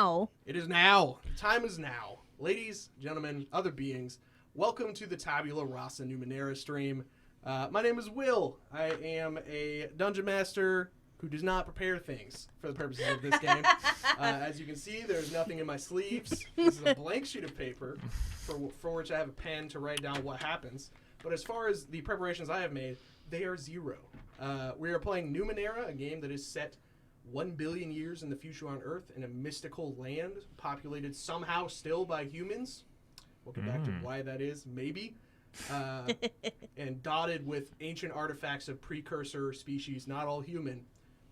now. It is now. The time is now. Ladies, gentlemen, other beings, welcome to the Tabula Rasa Numenera stream. My name is Will. I am a dungeon master who does not prepare things for the purposes of this game. As you can see, there's nothing in my sleeves. This is a blank sheet of paper for which I have a pen to write down what happens. But as far as the preparations I have made, they are zero. We are playing Numenera, a game that is set 1 billion years in the future on Earth in a mystical land populated somehow still by humans. We'll get back to why that is, maybe. And dotted with ancient artifacts of precursor species, not all human,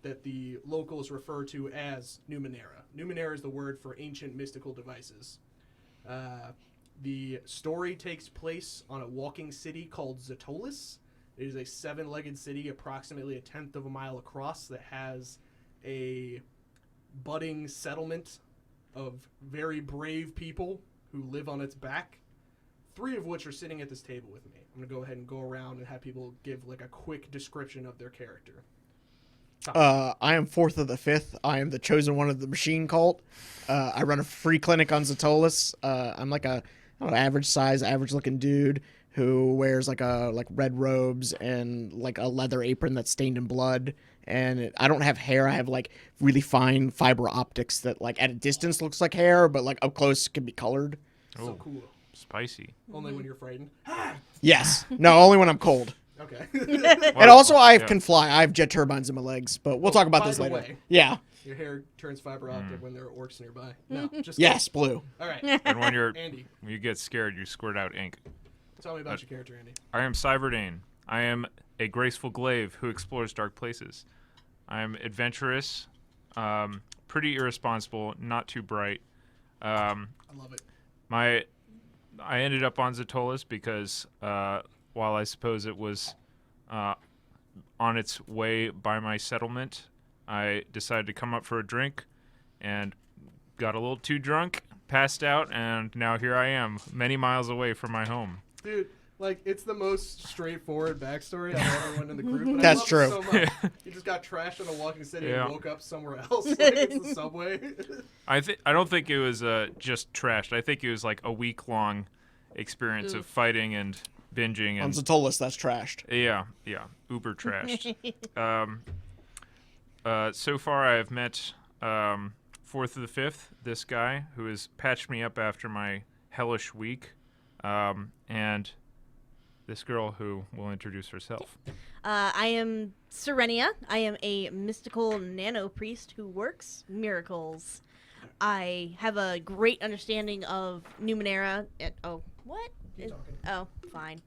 that the locals refer to as Numenera. Numenera is the word for ancient mystical devices. The story takes place on a walking city called Ztolus. It is a 7-legged city approximately a tenth of a mile across that has a budding settlement of very brave people who live on its back, 3 of which are sitting at this table with me. I'm going to go ahead and go around and have people give like a quick description of their character. I am 4th of the 5th. I am the chosen one of the machine cult. I run a free clinic on Ztolus. I'm like a average size, average looking dude who wears like red robes and like a leather apron that's stained in blood. And I don't have hair. I have like really fine fiber optics that like at a distance looks like hair, but like up close can be colored. So cool. Spicy. Only when you're frightened. Yes. No, only when I'm cold. Okay. And also I can fly. I have jet turbines in my legs, but we'll talk about this later. Way, yeah. Your hair turns fiber optic when there are orcs nearby. No, just yes, blue. All right. And when Andy, you get scared, you squirt out ink. Tell me about your character, Andy. I am Cyverdane. I am a graceful glaive who explores dark places. I am adventurous, pretty irresponsible, not too bright. I love it. I ended up on Ztolus because while I suppose it was on its way by my settlement, I decided to come up for a drink and got a little too drunk, passed out, and now here I am, many miles away from my home. Dude, like, it's the most straightforward backstory of everyone in the group. But That's I love true. It so much. You just got trashed in a walking city and woke up somewhere else. Like, it's the subway. I don't think it was just trashed. I think it was like a week-long experience of fighting and binging. And On Ztolus, that's trashed. Yeah, uber trashed. So far I have met 4th of the 5th, this guy who has patched me up after my hellish week, and this girl who will introduce herself. I am Syrenia. I am a mystical nano priest who works miracles. I have a great understanding of Numenera. What? Oh, fine.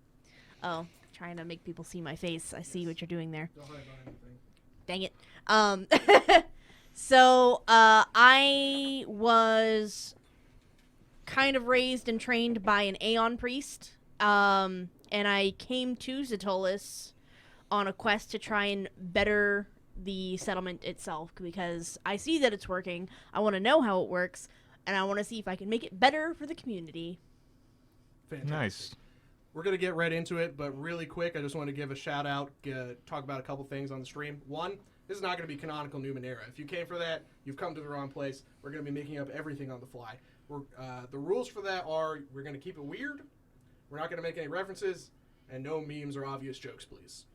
Oh, trying to make people see my face. I see what you're doing there. Don't hide behind anything. Dang it. So, I was kind of raised and trained by an Aeon priest. And I came to Ztolus on a quest to try and better the settlement itself because I see that it's working. I want to know how it works, and I want to see if I can make it better for the community. Fantastic. Nice. We're going to get right into it, but really quick, I just want to give a shout out, talk about a couple things on the stream. One, this is not going to be canonical Numenera. If you came for that, you've come to the wrong place. We're going to be making up everything on the fly. The rules for that are we're going to keep it weird. We're not going to make any references, and no memes or obvious jokes, please.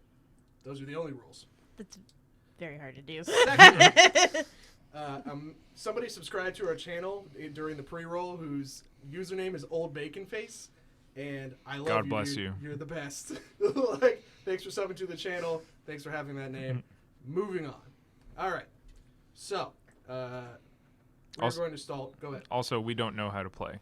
Those are the only rules. That's very hard to do. Secondly, somebody subscribed to our channel during the pre-roll whose username is Old Bacon Face, and I love you. God bless you. You're the best. Like, thanks for subbing to the channel. Thanks for having that name. Moving on. All right. So, we're going to stall. Go ahead. Also, we don't know how to play,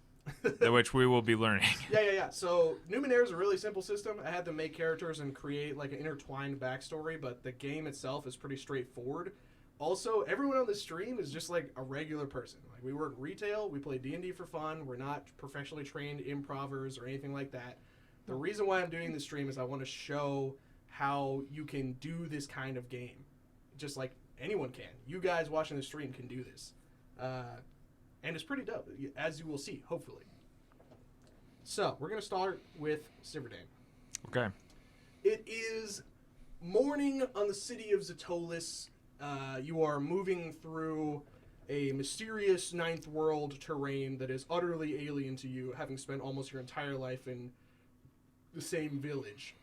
which we will be learning. Yeah. So, Numenera is a really simple system. I had to make characters and create like an intertwined backstory, but the game itself is pretty straightforward. Also, everyone on the stream is just like a regular person. Like, we work retail, we play D&D for fun. We're not professionally trained improvers or anything like that. The reason why I'm doing this stream is I want to show how you can do this kind of game. Just like anyone can. You guys watching the stream can do this. And it's pretty dope, as you will see, hopefully. So, we're going to start with Cyverdane. Okay. It is morning on the city of Ztolus. You are moving through a mysterious ninth world terrain that is utterly alien to you, having spent almost your entire life in the same village.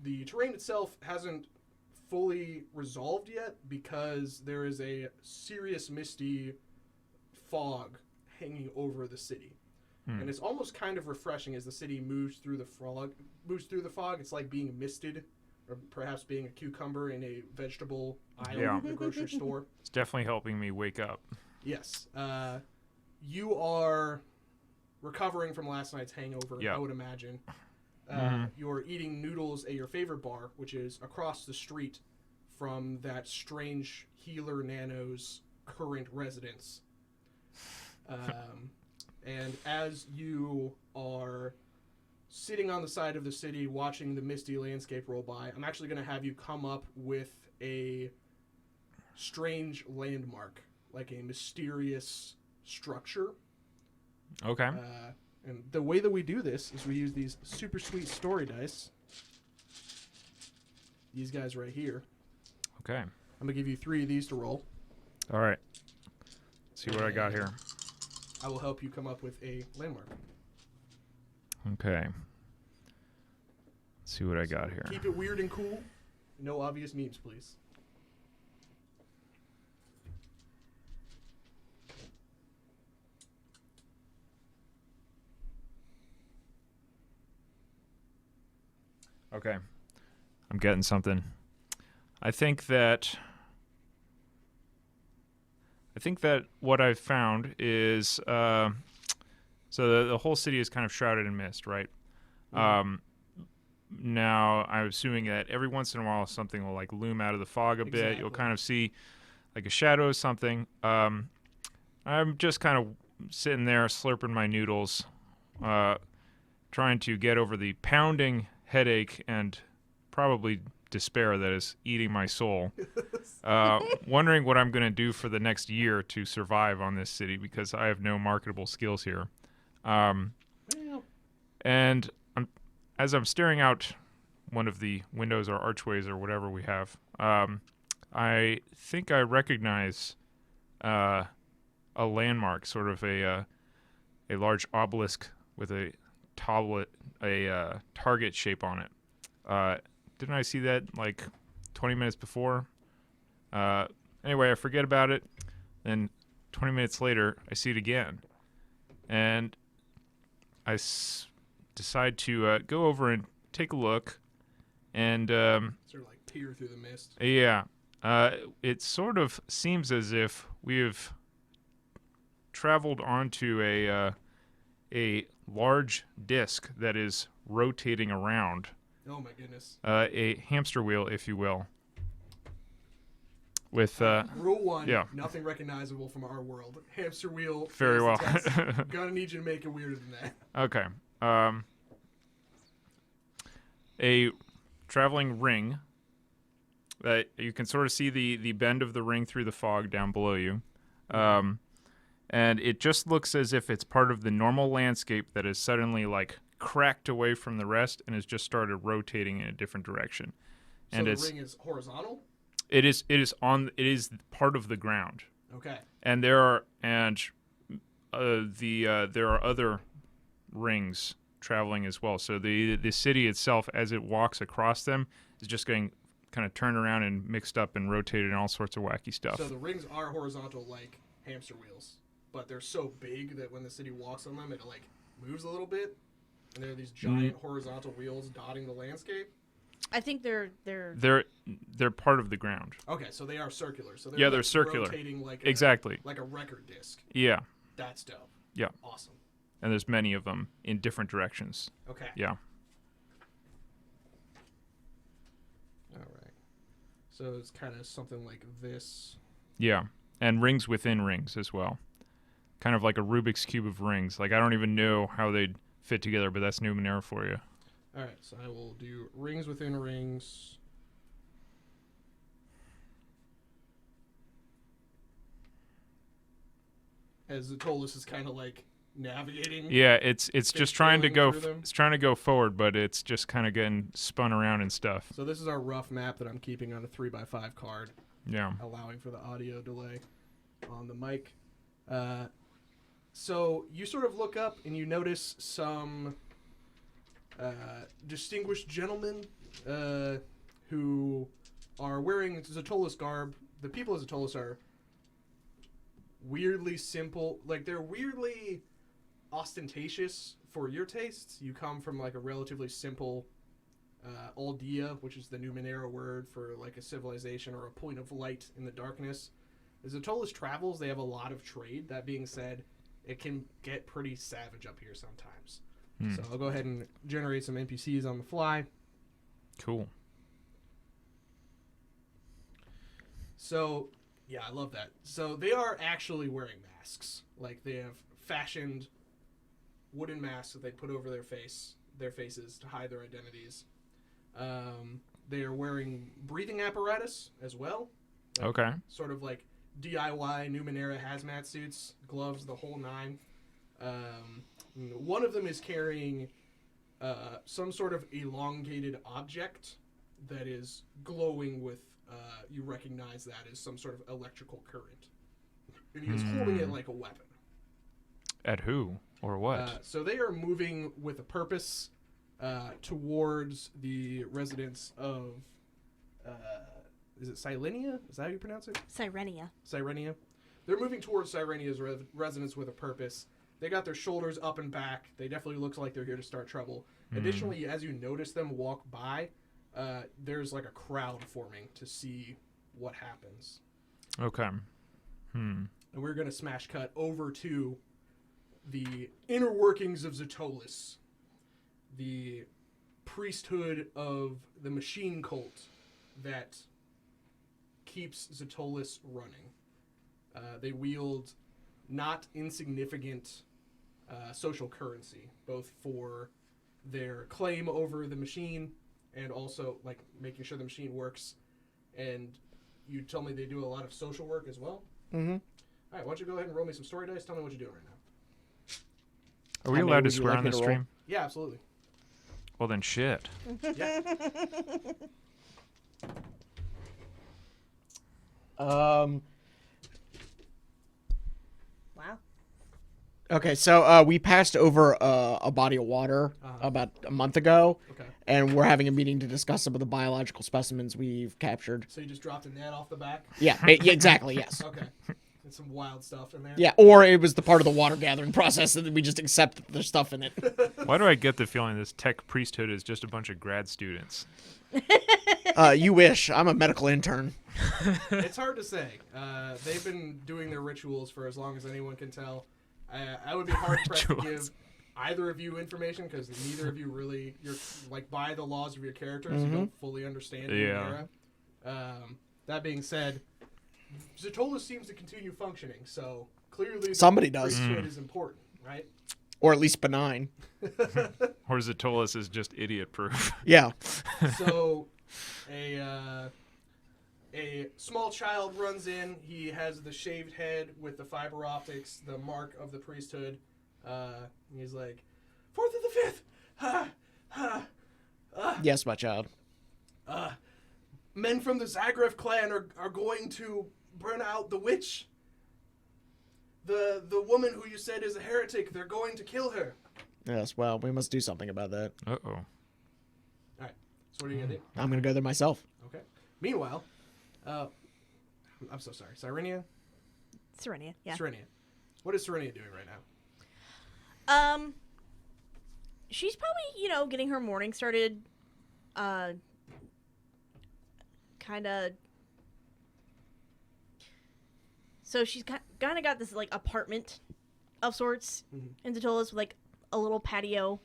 The terrain itself hasn't fully resolved yet because there is a serious misty fog hanging over the city. And it's almost kind of refreshing as the city moves through the fog. It's like being misted, or perhaps being a cucumber in a vegetable aisle in the grocery store. It's definitely helping me wake up. Yes. You are recovering from last night's hangover, I would imagine. You're eating noodles at your favorite bar, which is across the street from that strange healer Nano's current residence. And as you are sitting on the side of the city watching the misty landscape roll by, I'm actually going to have you come up with a strange landmark, like a mysterious structure. Okay. And the way that we do this is we use these super sweet story dice. These guys right here. Okay. I'm going to give you 3 of these to roll. All right. Let's see what I got here. I will help you come up with a landmark. Okay. Let's see what I got here. Keep it weird and cool. No obvious memes, please. Okay. I'm getting something. I think that what I've found is so the whole city is kind of shrouded in mist, right? Now I'm assuming that every once in a while something will like loom out of the fog a bit. Exactly. You'll kind of see like a shadow of something. I'm just kind of sitting there slurping my noodles, trying to get over the pounding headache and probably despair that is eating my soul. Wondering what I'm going to do for the next year to survive on this city because I have no marketable skills here. And as I'm staring out one of the windows or archways or whatever we have, I think I recognize a landmark, sort of a large obelisk with a target shape on it. Didn't I see that like 20 minutes before? Anyway, I forget about it. Then 20 minutes later, I see it again. And I decide to go over and take a look. And Sort of like peer through the mist. yeah, it sort of seems as if we've traveled onto a large disc that is rotating around. Oh my goodness. A hamster wheel, if you will. With Rule 1, yeah. Nothing recognizable from our world. Hamster wheel. Very well. Gonna need you to make it weirder than that. Okay. A traveling ring that you can sort of see the bend of the ring through the fog down below you. And it just looks as if it's part of the normal landscape that is suddenly like cracked away from the rest and has just started rotating in a different direction. So And the it's ring is horizontal? it is part of the ground. Okay. And there are other rings traveling as well. So the city itself, as it walks across them, is just getting kind of turned around and mixed up and rotated and all sorts of wacky stuff. So the rings are horizontal like hamster wheels, but they're so big that when the city walks on them, it like moves a little bit. And there are these giant horizontal wheels dotting the landscape. I think they're They're part of the ground. Okay, so they are circular. So Yeah, they're like circular. rotating like Exactly. like a record disc. Yeah. That's dope. Yeah. Awesome. And there's many of them in different directions. Okay. Yeah. All right. So it's kind of something like this. Yeah. And rings within rings as well. Kind of like a Rubik's Cube of rings. Like, I don't even know how they'd fit together, but that's Numenera for you. All right, so I will do rings within rings. As Ztolus is kind of like navigating. Yeah, it's just trying to go through them. it's trying to go forward, but it's just kind of getting spun around and stuff. So this is our rough map that I'm keeping on a 3x5 card, Yeah. allowing for the audio delay. on the mic. So you sort of look up and you notice some distinguished gentlemen who are wearing Ztolus garb. The people of Ztolus are weirdly simple. Like, they're weirdly ostentatious for your tastes. You come from, like, a relatively simple Aldea, which is the Numenera word for, like, a civilization or a point of light in the darkness. As Ztolus travels, they have a lot of trade. That being said, it can get pretty savage up here sometimes. So I'll go ahead and generate some NPCs on the fly. Cool. So, yeah, I love that. So they are actually wearing masks. Like, they have fashioned wooden masks that they put over their faces to hide their identities. They are wearing breathing apparatus as well. Like, Okay. Sort of like DIY Numenera hazmat suits, gloves, the whole nine. One of them is carrying some sort of elongated object that is glowing with, you recognize that as some sort of electrical current. And he is holding it like a weapon. At who or what? So they are moving with a purpose towards the residents of, is it Syrenia? Is that how you pronounce it? Syrenia. Syrenia. They're moving towards Syrenia's residents with a purpose. They got their shoulders up and back. They definitely look like they're here to start trouble. Additionally, as you notice them walk by, there's like a crowd forming to see what happens. Okay. And we're going to smash cut over to the inner workings of Ztolus, the priesthood of the machine cult that keeps Ztolus running. They wield not insignificant social currency, both for their claim over the machine and also like making sure the machine works. And you tell me they do a lot of social work as well. Mm-hmm. All right, why don't you go ahead and roll me some story dice? Tell me what you're doing right now. Are we How many allowed to would you swear like on me this to roll? stream? Yeah, absolutely. Well, then shit. Yeah. Wow. Okay, so we passed over a body of water about a month ago, Okay. and we're having a meeting to discuss some of the biological specimens we've captured. So you just dropped a net off the back? Yeah, yeah, exactly, yes. Okay. And some wild stuff in there? Yeah, or it was the part of the water gathering process that we just accept that there's stuff in it. Why do I get the feeling this tech priesthood is just a bunch of grad students? You wish. I'm a medical intern. It's hard to say. They've been doing their rituals for as long as anyone can tell. I would be hard pressed to give either of you information because neither of you really, you're like by the laws of your characters, you don't fully understand the era. That being said, Ztolus seems to continue functioning, so clearly Somebody the does. priesthood is important, right? Or at least benign. Or Ztolus is just idiot-proof? Yeah. So a small child runs in. He has the shaved head with the fiber optics, the mark of the priesthood. He's like, 4th of the 5th! Ha! Ha! Yes, my child. Men from the Zagreb clan are going to burn out the witch. The woman who you said is a heretic, they're going to kill her. Yes, well, we must do something about that. Uh-oh. Alright, so what are you going to do? I'm going to go there myself. Okay. Meanwhile, I'm so sorry, Syrenia? Syrenia, yeah. Syrenia. What is Syrenia doing right now? She's probably, getting her morning started, kind of. So she's kind of got this, like, apartment of sorts in Ztolus with, like, a little patio.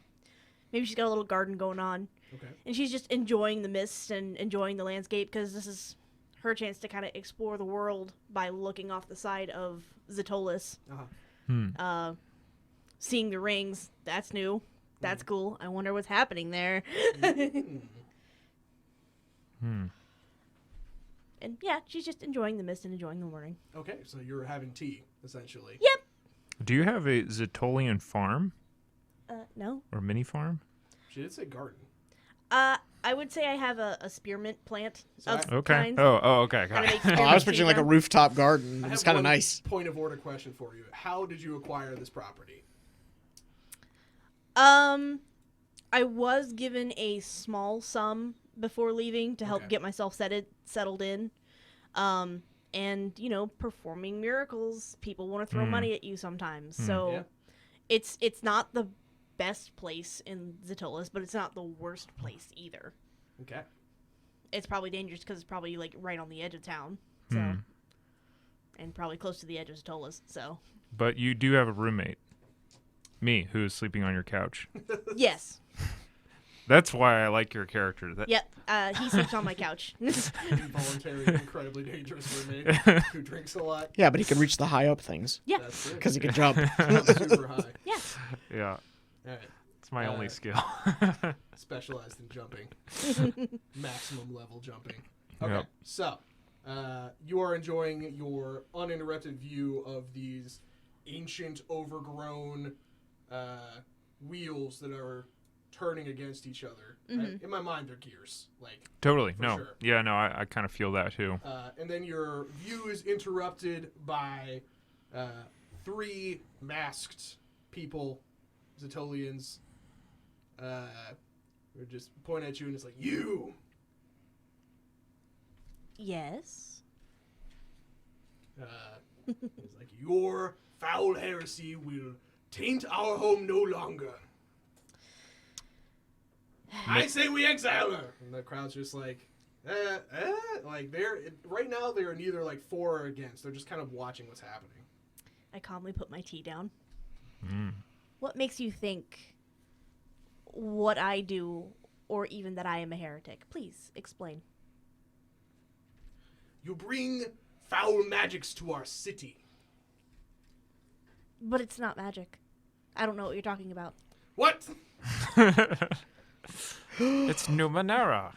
Maybe she's got a little garden going on. Okay. And she's just enjoying the mist and enjoying the landscape because this is her chance to kind of explore the world by looking off the side of Ztolus. Seeing the rings, that's new. That's cool. I wonder what's happening there. And yeah, she's just enjoying the mist and enjoying the morning. Okay, so you're having tea, essentially. Yep. Do you have a Ztolian farm? No. Or mini farm? She did say garden. I would say I have a spearmint plant So of Okay. kinds. Okay. Kinda Got it. makes Oh, I was spearmint picturing like a cheaper. rooftop garden. I It was have kind of one nice. point of order question for you. How did you acquire this property? I was given a small sum before leaving to help Okay. get myself settled in. And performing miracles, people want to throw money at you sometimes. So Yeah. it's not the best place in Ztolus, but it's not the worst place either. Okay. It's probably dangerous because it's probably like right on the edge of town. So and probably close to the edge of Ztolus. So But you do have a roommate. Me, who is sleeping on your couch. yes. That's why I like your character. Yep. He sleeps on my couch. Involuntary, incredibly dangerous roommate who drinks a lot. Yeah, but he could reach the high up things Yeah. That's it. because he could jump. Super high. Yeah. Yeah, All right. it's my only skill. Specialized in jumping. Maximum level jumping. Okay. Yep. So, you are enjoying your uninterrupted view of these ancient, overgrown wheels that are turning against each other. In my mind, they're gears. Like, Totally. For No. sure. Yeah, no, I kind of feel that too. and then your view is interrupted by 3 masked people, Ztolians. Who just point at you and it's like, you! Yes. It's like, your foul heresy will taint our home no longer. I say we exile her! And the crowd's just like, like right now they're neither like for or against. They're just kind of watching what's happening. I calmly put my tea down. Mm. What makes you think what I do, or even that I am a heretic? Please explain. You bring foul magics to our city. But it's not magic. I don't know what you're talking about. What? It's Numenera.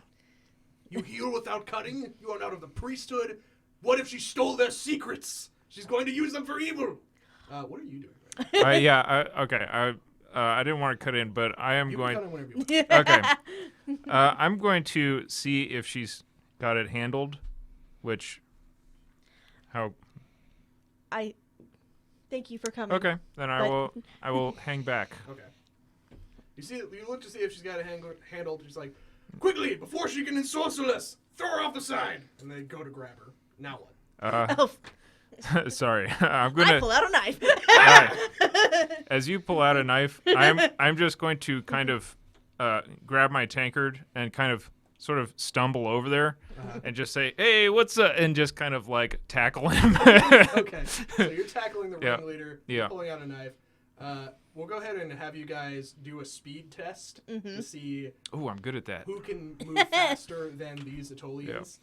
You heal without cutting? You are not of the priesthood? What if she stole their secrets? She's going to use them for evil. What are you doing right now? Okay. I didn't want to cut in, but I am You going. can cut in whenever you want. Okay. I'm going to see if she's got it handled, which. How? I thank you for coming. Okay, then I will hang back. Okay. You look to see if she's got it handled. She's like, quickly, before she can ensorcel us, throw her off the side. And they go to grab her. Now what? Oh, Sorry, I'm I gonna. pull out a knife. As you pull out a knife, I'm just going to kind of grab my tankard and kind of sort of stumble over there and just say, "Hey, what's up?" and just kind of like tackle him. Okay. So you're tackling the Yeah. ringleader, Yeah. pulling out a knife. We'll go ahead and have you guys do a speed test to see Oh, I'm good at that. who can move faster than these Ztolians.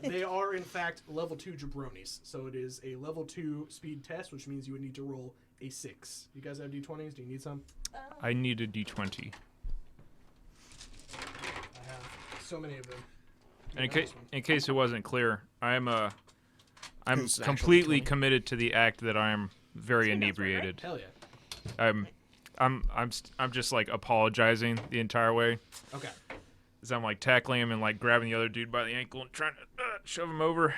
They are, in fact, level 2 jabronis. So it is a level 2 speed test, which means you would need to roll a 6. You guys have D20s? Do you need some? I need a D20. I have so many of them. And Yeah, this one. in case it wasn't clear, I'm It's actually completely 20. committed to the act that I am very Same, that's right, right? inebriated. Hell yeah. I'm just like apologizing the entire way. Okay. As I'm like tackling him and like grabbing the other dude by the ankle and trying to shove him over.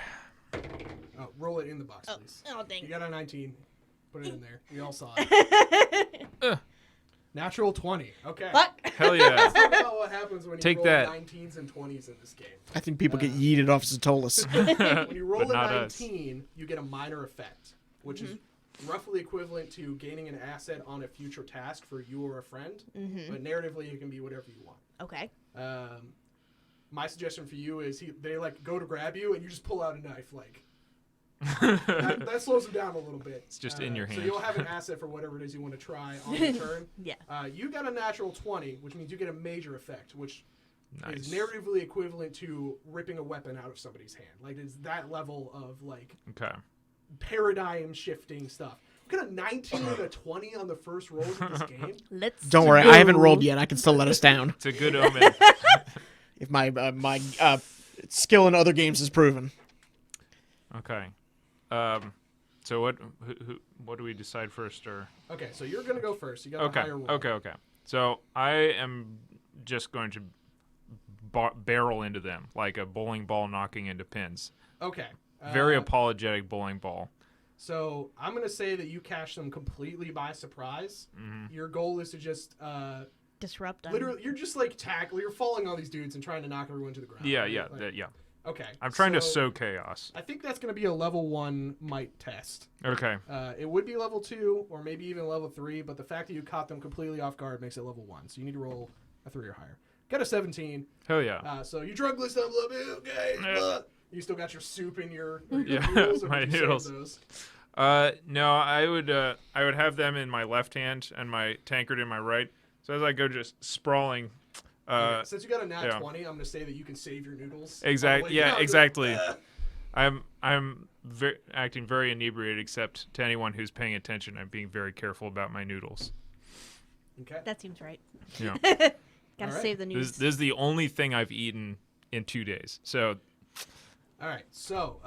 Oh, roll it in the box, Oh, please. oh, You dang. got a 19. Put it in there. We all saw it. Natural 20. Okay. Fuck. Hell yeah. That's about what happens when you Take roll that. 19s and 20s in this game. I think people get yeeted off Ztolus. When you roll But a not us. 19, you get a minor effect, which is roughly equivalent to gaining an asset on a future task for you or a friend. But narratively, it can be whatever you want. Okay. My suggestion for you is they like go to grab you and you just pull out a knife. Like that slows them down a little bit. It's just in your So hand. you'll have an asset for whatever it is you want to try on your turn. Yeah. You got a natural 20, which means you get a major effect, which Nice. is narratively equivalent to ripping a weapon out of somebody's hand. Like it's that level of like Okay. paradigm shifting stuff. We got a 19 and a 20 on the first rolls of this game. Let's Don't worry, I haven't rolled yet. I can still let us down. It's a good omen. If my skill in other games is proven. Okay. So what do we decide first, or? Okay, so you're gonna go first. You got a Okay. higher roll. Okay. So I am just going to barrel into them like a bowling ball knocking into pins. Okay. Very apologetic bowling ball. So I'm going to say that you catch them completely by surprise. Mm-hmm. Your goal is to just Disrupt them. literally, you're just like you're falling on these dudes and trying to knock everyone to the ground. Yeah, right? yeah, Like, yeah. Okay. I'm trying to so sow chaos. I think that's going to be a level 1 might test. Okay. It would be level 2 or maybe even level 3, but the fact that you caught them completely off guard makes it level 1. So you need to roll a 3 or higher. Got a 17. Hell yeah. So you drug list them a little bit. Okay. You still got your soup in your Yeah, noodles, or my would you save noodles. those? No, I would have them in my left hand and my tankard in my right. So as I go just sprawling. Okay, since you got a nat yeah. 20, I'm going to say that you can save your noodles. Exactly. Yeah, down. exactly. I'm acting very inebriated, except to anyone who's paying attention. I'm being very careful about my noodles. Okay. That seems right. Yeah. Gotta Alright. save the news. This is the only thing I've eaten in 2 days. So All right. So,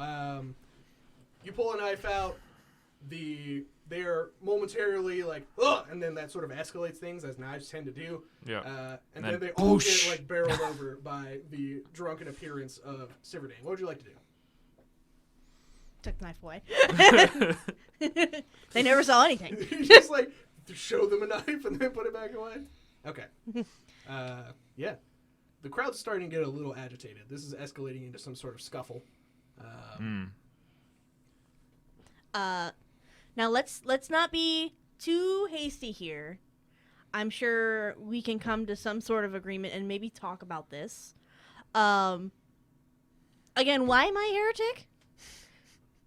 you pull a knife out. They're momentarily like, ugh, and then that sort of escalates things as knives tend to do. yeah. And then then they all get boosh. like barreled over by the drunken appearance of Cyverdane. What would you like to do? Took the knife away. They never saw anything. You just like show them a knife and then put it back away. Okay. Yeah. The crowd's starting to get a little agitated. This is escalating into some sort of scuffle. Now let's not be too hasty here. I'm sure we can come to some sort of agreement and maybe talk about this. Again, why am I a heretic?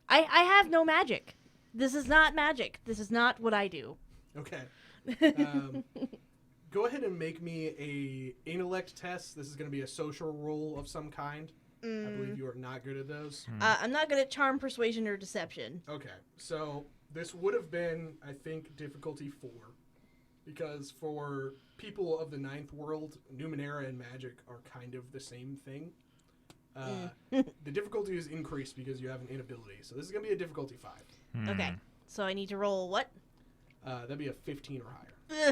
I have no magic. This is not magic. This is not what I do. Okay. Go ahead and make me a intellect test. This is going to be a social roll of some kind. I believe you are not good at those. I'm not good at charm, persuasion, or deception. Okay. So this would have been, I think, difficulty 4. Because for people of the 9th world, Numenera and magic are kind of the same thing. The difficulty is increased because you have an inability. So this is going to be a difficulty 5. Okay. So I need to roll what? That'd be a 15 or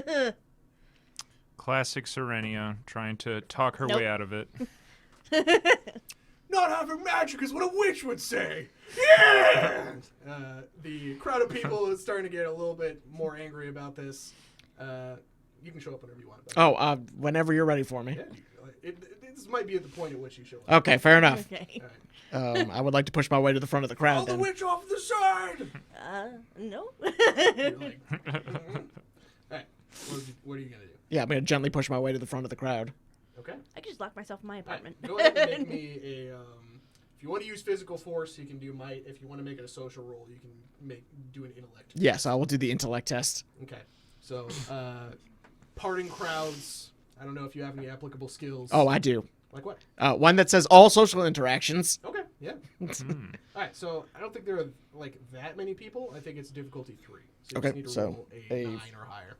higher. Classic Syrenia, trying to talk her Nope. way out of it. Not having magic is what a witch would say. Yeah! The crowd of people is starting to get a little bit more angry about this. You can show up whenever you want. Whenever you're ready for me. Yeah, this might be at the point at which you show up. Okay, fair enough. Okay. All right. I would like to push my way to the front of the crowd Call the then. witch off the side! No. You're like, All right. What are you going to do? Yeah, I'm going to gently push my way to the front of the crowd. Okay. I could just lock myself in my apartment. Go ahead and make me a... if you want to use physical force, you can do might. If you want to make it a social roll, you can do an intellect. Yes, I will do the intellect test. Okay. So, parting crowds. I don't know if you have any applicable skills. Oh, I do. Like what? One that says all social interactions. Okay, yeah. All right, so I don't think there are like that many people. I think it's difficulty 3. So you Okay, just need to so roll a a- 9 or higher.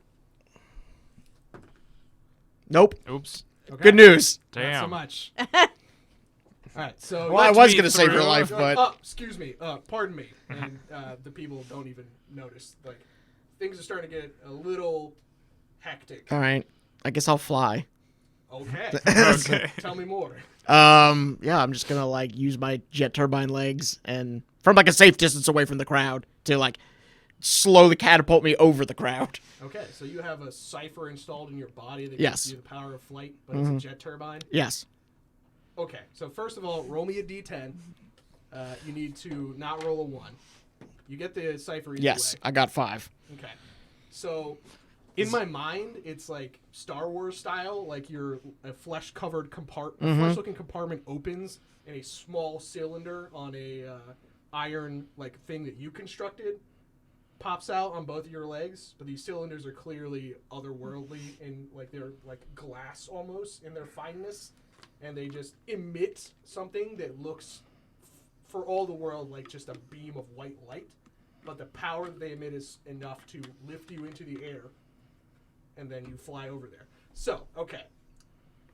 Nope. Oops. Okay. Good news. Not so Damn. much. All right, so Well, I Let was me going to save your through. life, you're like, but... oh, excuse me, pardon me, and the people don't even notice. Like, things are starting to get a little hectic. All right. I guess I'll fly. Okay. Okay. Tell me more. Yeah, I'm just gonna like use my jet turbine legs and from like a safe distance away from the crowd to like slowly catapult me over the crowd. Okay, so you have a cipher installed in your body that Yes. gives you the power of flight, but it's a jet turbine. Yes. Okay, so first of all, roll me a d10. You need to not roll a 1. You get the cipher either Yes, way. I got 5. Okay. So, in my mind, it's like Star Wars style. Like a flesh-covered compartment, flesh-looking compartment opens, and a small cylinder on a iron like thing that you constructed pops out on both of your legs. But these cylinders are clearly otherworldly and like they're like glass almost in their fineness, and they just emit something that looks for all the world like just a beam of white light. But the power that they emit is enough to lift you into the air, and then you fly over there. So, okay.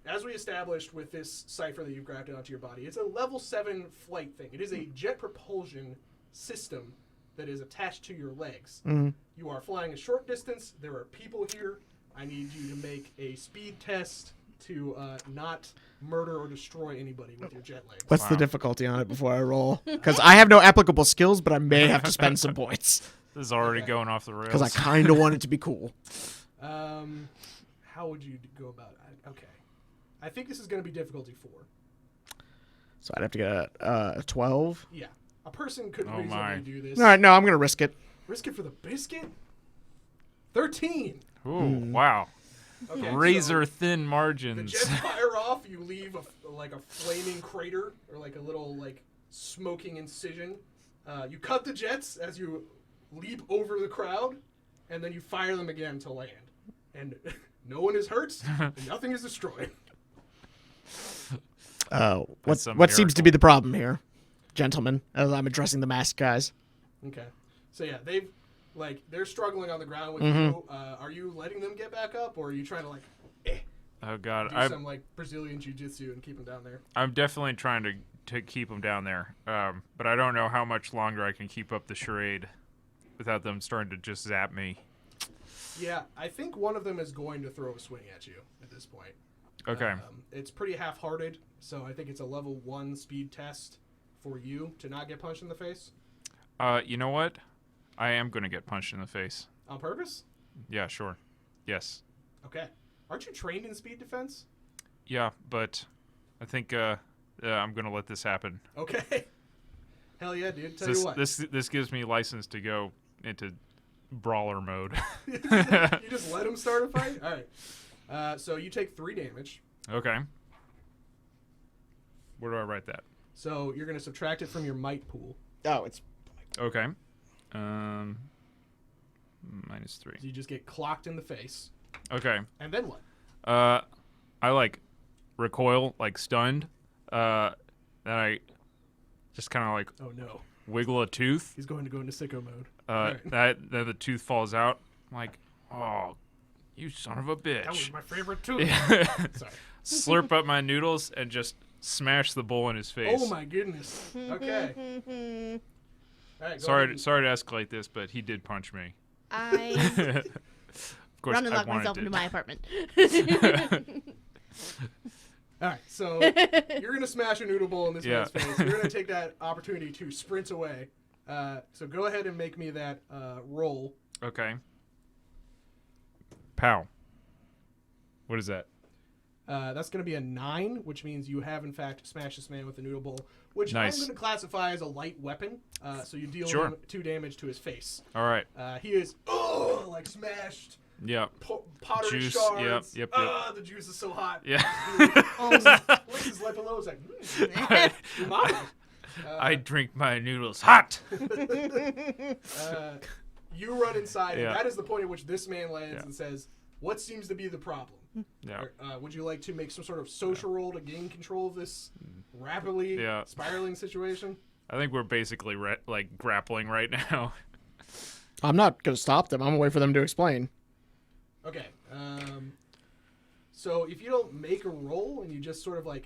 As we established with this cipher that you've grafted onto your body, it's a level 7 flight thing. It is a jet propulsion system that is attached to your legs. You are flying a short distance. There are people here. I need you to make a speed test to not murder or destroy anybody with your jet legs. What's the difficulty on it before I roll? Because I have no applicable skills, but I may have to spend some points. This is already Okay. going off the rails. Because I kind of want it to be cool. How would you go about it? Okay. I think this is going to be difficulty 4. So I'd have to get a 12. Yeah. A person could Oh reasonably my. do this. All right, no, I'm going to risk it. Risk it for the biscuit? 13. Ooh, wow. Okay, Razor so thin the margins. jets fire off. You leave a flaming crater or like a little smoking incision. You cut the jets as you leap over the crowd, and then you fire them again to land. And no one is hurt. And nothing is destroyed. What some seems to be the problem here, gentlemen, as I'm addressing the masked guys? Okay. So yeah, they're struggling on the ground with Mm-hmm. you. Are you letting them get back up, or are you trying to Oh god, do some Brazilian jiu-jitsu and keep them down there? I'm definitely trying to keep them down there. But I don't know how much longer I can keep up the charade without them starting to just zap me. Yeah, I think one of them is going to throw a swing at you at this point. Okay. It's pretty half-hearted, so I think it's a level 1 speed test for you to not get punched in the face. You know what? I am going to get punched in the face. On purpose? Yeah, sure. Yes. Okay. Aren't you trained in speed defense? Yeah, but I think I'm going to let this happen. Okay. Hell yeah, dude. Tell This, you what. this gives me license to go into brawler mode. You just let him start a fight? All right. So you take 3 damage. Okay. Where do I write that? So you're going to subtract it from your might pool. Oh, it's Okay. -3. So you just get clocked in the face. Okay. And then what? I recoil, stunned. Then I just kind of Oh no. wiggle a tooth. He's going to go into sicko mode. Right. Then the tooth falls out. I'm like, oh, you son of a That was bitch. my favorite tooth. Sorry. Slurp up my noodles and just smash the bowl in his face. Oh my goodness. Okay. All right, go Sorry ahead to escalate this, but he did punch me. I Of course, run and I lock wanted myself to. into my apartment. All right, so you're going to smash a noodle bowl in this Yeah. man's face. You're going to take that opportunity to sprint away. So go ahead and make me that roll. Okay. Pow. What is that? That's going to be a 9, which means you have, in fact, smashed this man with a noodle bowl, which Nice. I'm going to classify as a light weapon. So you deal Sure. him 2 damage to his face. All right. He is, smashed. Yeah. Pottery Juice, shards. yep. The juice is so hot. Yeah. Licks his lip below. It's like, umami. I drink my noodles hot. You run inside, Yeah. and that is the point at which this man lands Yeah. and says, "What seems to be the problem?" Yeah. Would you like to make some sort of social roll to gain control of this rapidly Yeah. spiraling situation? I think we're basically grappling right now. I'm not going to stop them. I'm going to wait for them to explain. Okay. So if you don't make a roll and you just sort of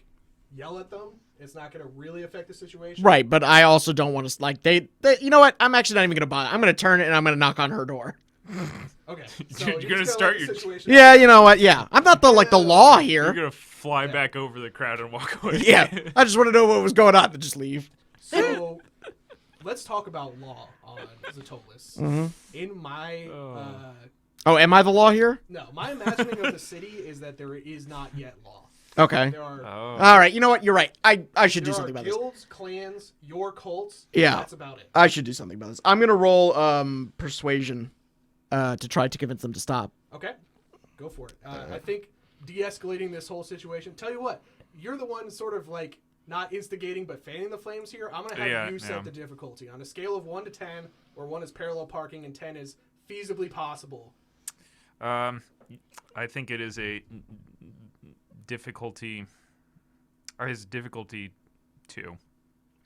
yell at them, it's not going to really affect the situation. Right, but I also don't want to, they you know what? I'm actually not even going to bother. I'm going to turn it and I'm going to knock on her door. Okay. So You're gonna just start let the your- situation Yeah, you know what? Yeah. I'm not the law You're here. gonna fly back over the crowd and walk away. Yeah. I just want to know what was going on and just leave. So let's talk about law on Ztolus. Mm-hmm. In my Oh, am I the law here? no, my imagining of the city is that there is not yet law. Okay. There are All right. You know what? You're right. I should do there are something about this. guilds, clans, your cults. Yeah. That's about it. I should do something about this. I'm going to roll persuasion to try to convince them to stop. Okay. Go for it. I think de-escalating this whole situation. Tell you what, you're the one sort of not instigating but fanning the flames here. I'm going to have you set the difficulty on a scale of 1 to 10, where 1 is parallel parking and 10 is feasibly possible. I think it is a difficulty. Or his difficulty 2.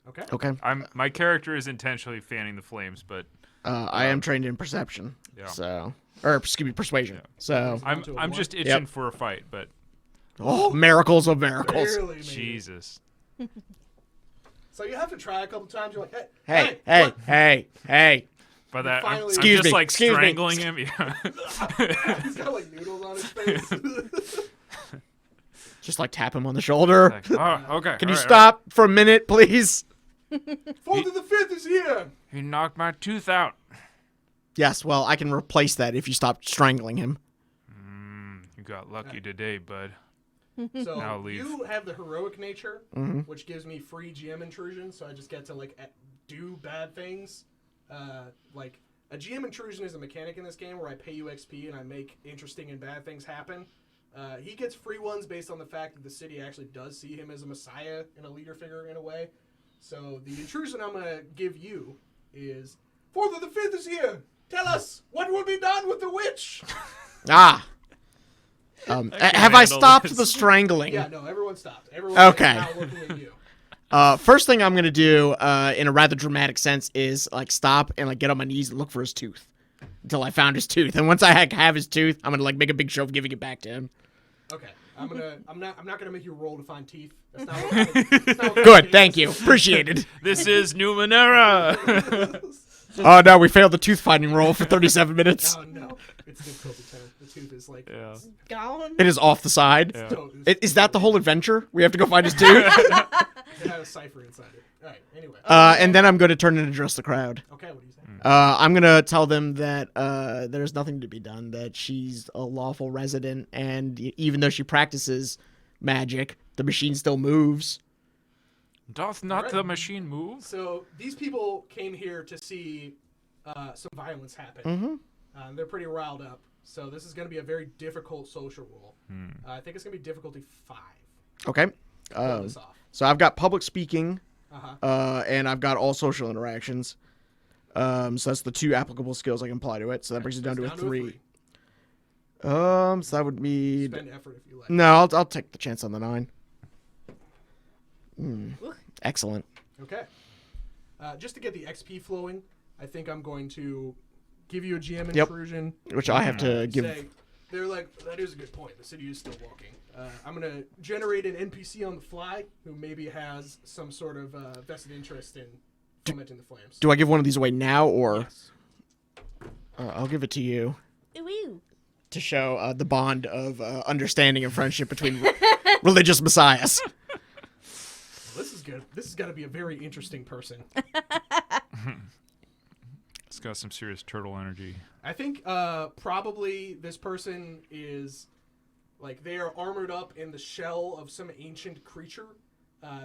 Okay. Okay. My character is intentionally fanning the flames, but I am trained in perception. Yeah. So, or excuse me, persuasion. Yeah. So, Down to a I'm one. just itching Yep. for a fight. But miracles of miracles. Barely made it. Jesus, So you have to try a couple times. You're like, Hey. by that I'm finally- Excuse just me, like excuse me. strangling him. Yeah. He's got noodles on his face. Just like tap him on the shoulder. Like, oh, okay. Can you all right, stop for a minute, please? Father the Fifth is here. all right. He knocked my tooth out. Yes, well, I can replace that if you stop strangling him. You got lucky today, bud. So Now leave. you have the heroic nature, Mm-hmm. which gives me free GM intrusion, so I just get to like do bad things. Like a GM intrusion is a mechanic in this game where I pay you XP and I make interesting and bad things happen. He gets free ones based on the fact that the city actually does see him as a messiah and a leader figure in a way. So the intrusion I'm gonna give you is Father the Fifth is here. Tell us what will be done with the witch. Ah. can Have I handle stopped this. the strangling? Yeah, no, everyone stopped. Everyone Okay. is now looking at you. First thing I'm gonna do, in a rather dramatic sense, is like stop and like get on my knees and look for his tooth until I found his tooth. And once I have his tooth, I'm gonna like make a big show of giving it back to him. Okay, I'm not gonna make you roll to find teeth. That's not what Good, thank you, appreciated. This is Numenera. Oh no, we failed the tooth finding roll for 37 minutes. Oh no, it's difficulty 10. The tooth is like Yeah. Gone. It is off the side. Yeah. Is that the whole adventure? We have to go find his tooth. It had a cipher inside it. All right. Anyway. And then I'm going to turn and address the crowd. Okay. What do you say? I'm going to tell them that there's nothing to be done, that she's a lawful resident, and even though she practices magic, the machine still moves. Doth not Right. the machine move? So these people came here to see some violence happen. Mm-hmm. They're pretty riled up. So this is going to be a very difficult social roll. I think it's going to be difficulty 5. Okay. Pull this off. So I've got public speaking, Uh-huh. and I've got all social interactions. So that's the 2 applicable skills I can apply to it. So that brings it down to a 3. So that would be... Spend effort if you like. No, I'll take the chance on the 9. Excellent. Okay. Just to get the XP flowing, I think I'm going to give you a GM Yep. intrusion. Which I have to give... Say, they're like, that is a good point. The city is still walking. I'm going to generate an NPC on the fly who maybe has some sort of vested interest in fomenting the flames. Do I give one of these away now, or... Yes. I'll give it to you Ooh. to show the bond of understanding and friendship between religious messiahs. Well, this is good. This has got to be a very interesting person. It's got some serious turtle energy. I think probably this person is like they are armored up in the shell of some ancient creature.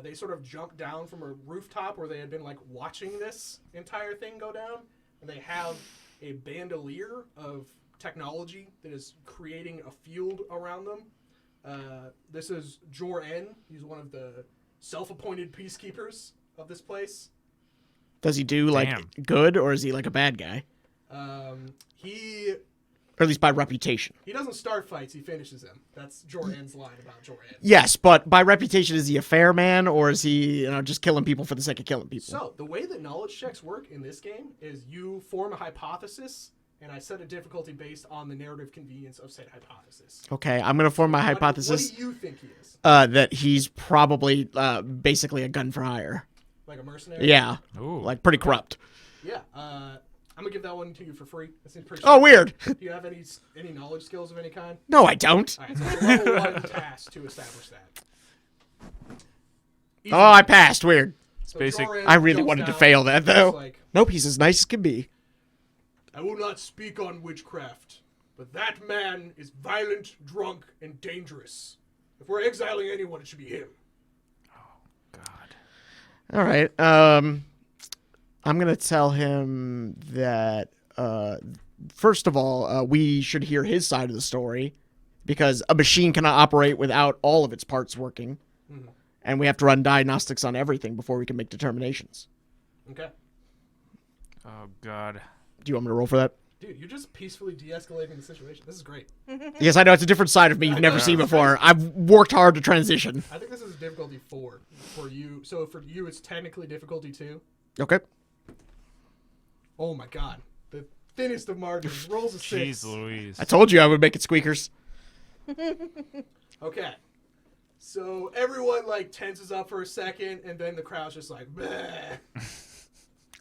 They sort of jumped down from a rooftop where they had been like watching this entire thing go down, and they have a bandolier of technology that is creating a field around them. This is Jor-En. He's one of the self-appointed peacekeepers of this place. Does he do, like, Damn. good, or is he, like, a bad guy? He Or at least by reputation. doesn't start fights, he finishes them. That's Jor-En's line about Jor-En. Yes, but by reputation, is he a fair man, or is he, just killing people for the sake of killing people? So, the way that knowledge checks work in this game is you form a hypothesis, and I set a difficulty based on the narrative convenience of said hypothesis. Okay, I'm going to form my What hypothesis do you think he is? that he's probably basically a gun for hire. Like a mercenary? Yeah, Ooh. like pretty corrupt. Yeah, I'm gonna give that one to you for free. That seems pretty Oh, simple. weird. Do you have any knowledge skills of any kind? No, I don't. Alright, so it's a level 1 task to establish that. Easy. Oh, I passed. Weird. So basic. Jor-En I really jumps wanted to down, fail that, though. looks like, Nope, he's as nice as can be. I will not speak on witchcraft, but that man is violent, drunk, and dangerous. If we're exiling anyone, it should be him. God. All right. I'm gonna tell him that first of all, we should hear his side of the story because a machine cannot operate without all of its parts working, and we have to run diagnostics on everything before we can make determinations. Okay. Oh God. Do you want me to roll for that? Dude, you're just peacefully de-escalating the situation. This is great. Yes, I know it's a different side of me you've never seen before. I've worked hard to transition. I think this is difficulty 4 for you. So for you, it's technically difficulty 2. Okay. Oh my god. The thinnest of margins. Rolls a 6. Jeez Louise. I told you I would make it squeakers. Okay. So everyone like tenses up for a second, and then the crowd's just like, bleh.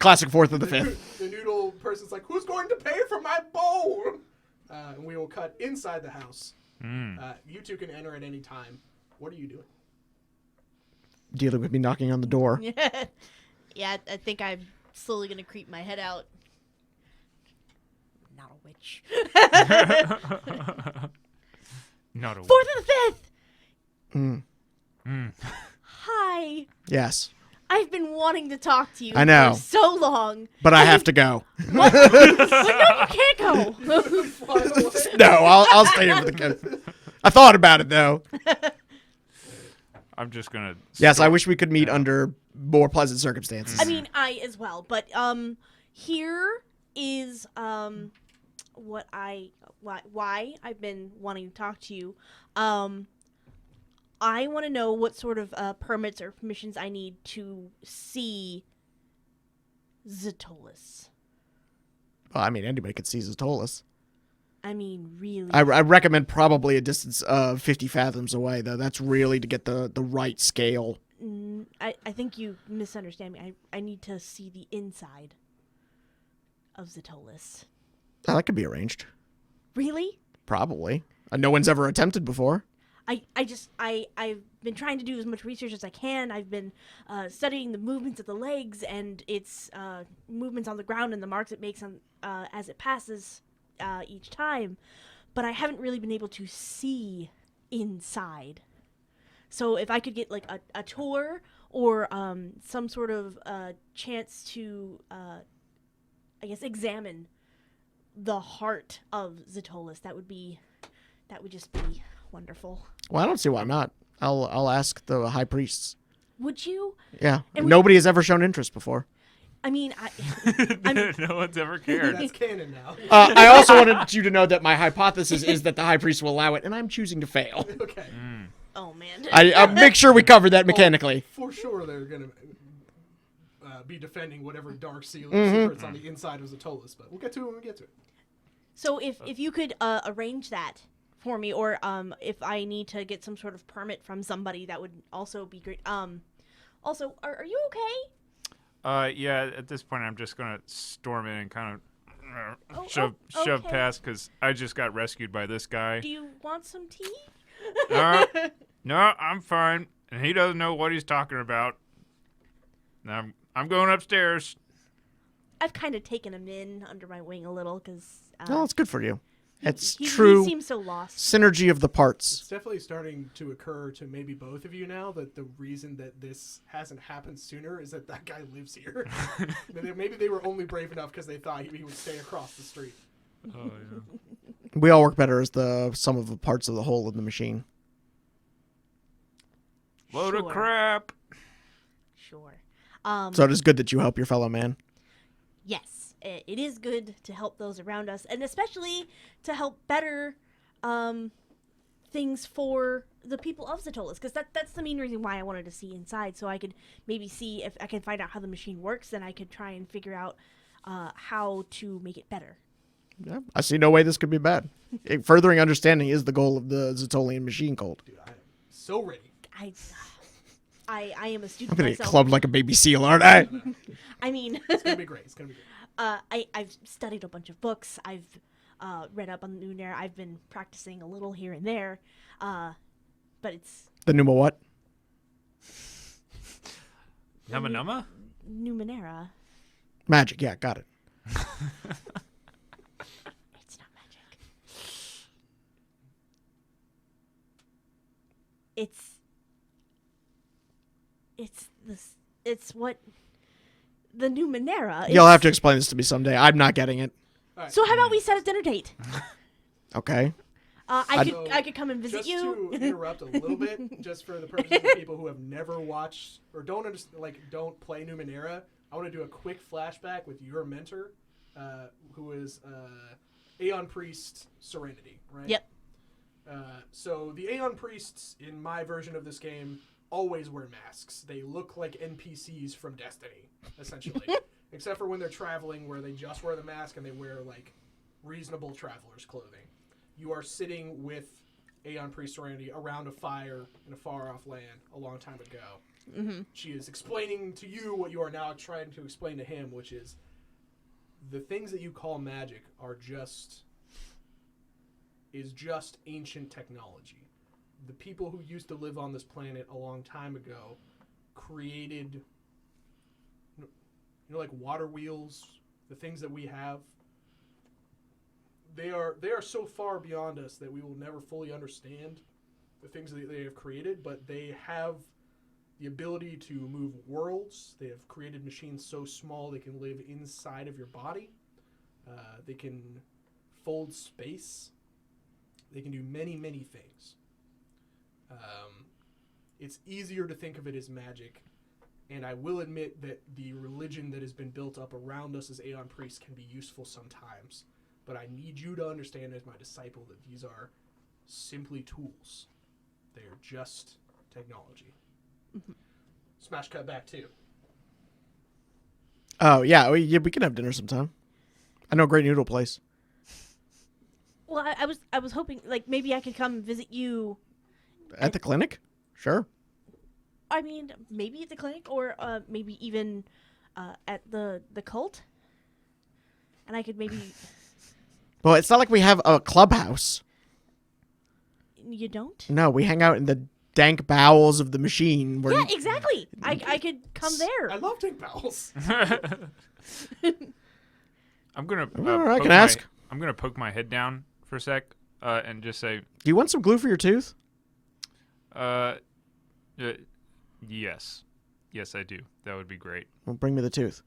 Classic 4th of the 5th. The noodle person's like, who's going to pay for my bowl? And we will cut inside the house. You two can enter at any time. what are you doing? Dealing with me knocking on the door. Yeah, I think I'm slowly gonna creep my head out. Not a witch. Not a Fourth and the fifth. Mm. Hi. Yes, I've been wanting to talk to you I know. for so long. but I have to go. What? But no, you can't go. No, I'll stay here for the kid. I thought about it though. I'm just gonna. Yes, I wish we could meet under more pleasant circumstances. I mean, I as well, but here is why I've been wanting to talk to you. I want to know what sort of permits or permissions I need to see Ztolus. Well, I mean, anybody could see Ztolus. I mean, really. I recommend probably a distance of 50 fathoms away, though. That's really to get the right scale. I think you misunderstand me. I need to see the inside of Ztolus. Oh, that could be arranged. Really? Probably. No one's ever attempted before. I've been trying to do as much research as I can. I've been studying the movements of the legs and its movements on the ground and the marks it makes on as it passes each time, but I haven't really been able to see inside. So if I could get like a tour or some sort of chance to, I guess, examine the heart of Ztolus, that would just be wonderful. Well, I don't see why not. I'll ask the high priests. Would you? Yeah. And Nobody has ever shown interest before. I mean, No one's ever cared. That's canon now. I also wanted you to know that my hypothesis is that the high priest will allow it, and I'm choosing to fail. Okay. oh man. I'll make sure we cover that mechanically. For sure, they're gonna be defending whatever dark secrets on the inside of Ztolus, but we'll get to it when we get to it. So if you could arrange that for me, or if I need to get some sort of permit from somebody, that would also be great. Also, are you okay? Yeah. At this point, I'm just gonna storm in and kind of shove okay. past because I just got rescued by this guy. Do you want some tea? No, I'm fine, and he doesn't know what he's talking about. I'm going upstairs. I've kind of taken him in under my wing a little because. No, it's good for you. It's he true seems so lost. synergy of the It's parts. definitely starting to occur to maybe both of you now that the reason that this hasn't happened sooner is that guy lives here. Maybe they were only brave enough because they thought he would stay across the street. Oh yeah. We all work better as the sum of the parts of the whole of the machine. Load of Sure. crap. Sure. So it is good that you help your fellow man. Yes, it is good to help those around us, and especially to help better things for the people of Ztolus, because that's the main reason why I wanted to see inside, so I could maybe see if I can find out how the machine works, then I could try and figure out how to make it better. Yeah, I see no way this could be bad. Furthering understanding is the goal of the Ztolian machine cult. Dude, I am so ready. I am a I'm student gonna get myself. clubbed like a baby seal, aren't I? I mean, It's gonna be great. It's gonna be great. I've studied a bunch of books. I've read up on the Numenera. I've been practicing a little here and there, but it's The Numa what? Numma numma? Numenera. Magic, yeah, got it. It's not magic. It's what the Numenera is. You'll have to explain this to me someday. I'm not getting it. All right. So how about we set a dinner date? Okay. I could come and visit Just you. to interrupt a little bit, just for the purposes of people who have never watched or don't understand, don't play Numenera, I want to do a quick flashback with your mentor, who is Aeon Priest Serenity, right? Yep. So the Aeon Priests in my version of this game always wear masks. They look like NPCs from Destiny, essentially. Except for when they're traveling, where they just wear the mask and they wear reasonable traveler's clothing. You are sitting with Aeon Priest Serenity around a fire in a far-off land a long time ago. Mm-hmm. She is explaining to you what you are now trying to explain to him, which is the things that you call magic are just ancient technology. the people who used to live on this planet a long time ago created, like water wheels, the things that we have. They are so far beyond us that we will never fully understand the things that they have created, but they have the ability to move worlds. They have created machines so small they can live inside of your body. They can fold space. They can do many, many things. It's easier to think of it as magic, and I will admit that the religion that has been built up around us as Aeon priests can be useful sometimes, but I need you to understand as my disciple that these are simply tools. They are just technology. Smash cut back too. Oh, yeah, we can have dinner sometime. I know a great noodle place. Well, I was hoping, like, maybe I could come visit you. At the clinic? Sure. I mean, maybe at the clinic, or maybe even at the cult. And I could maybe... Well, it's not like we have a clubhouse. You don't? No, we hang out in the dank bowels of the machine. Where Yeah, exactly. I could come there. I love tank bowels. I'm gonna. I can ask. I'm gonna poke my head down for a sec and just say, Do you want some glue for your tooth? yes, I do. That would be great. Well, bring me the tooth.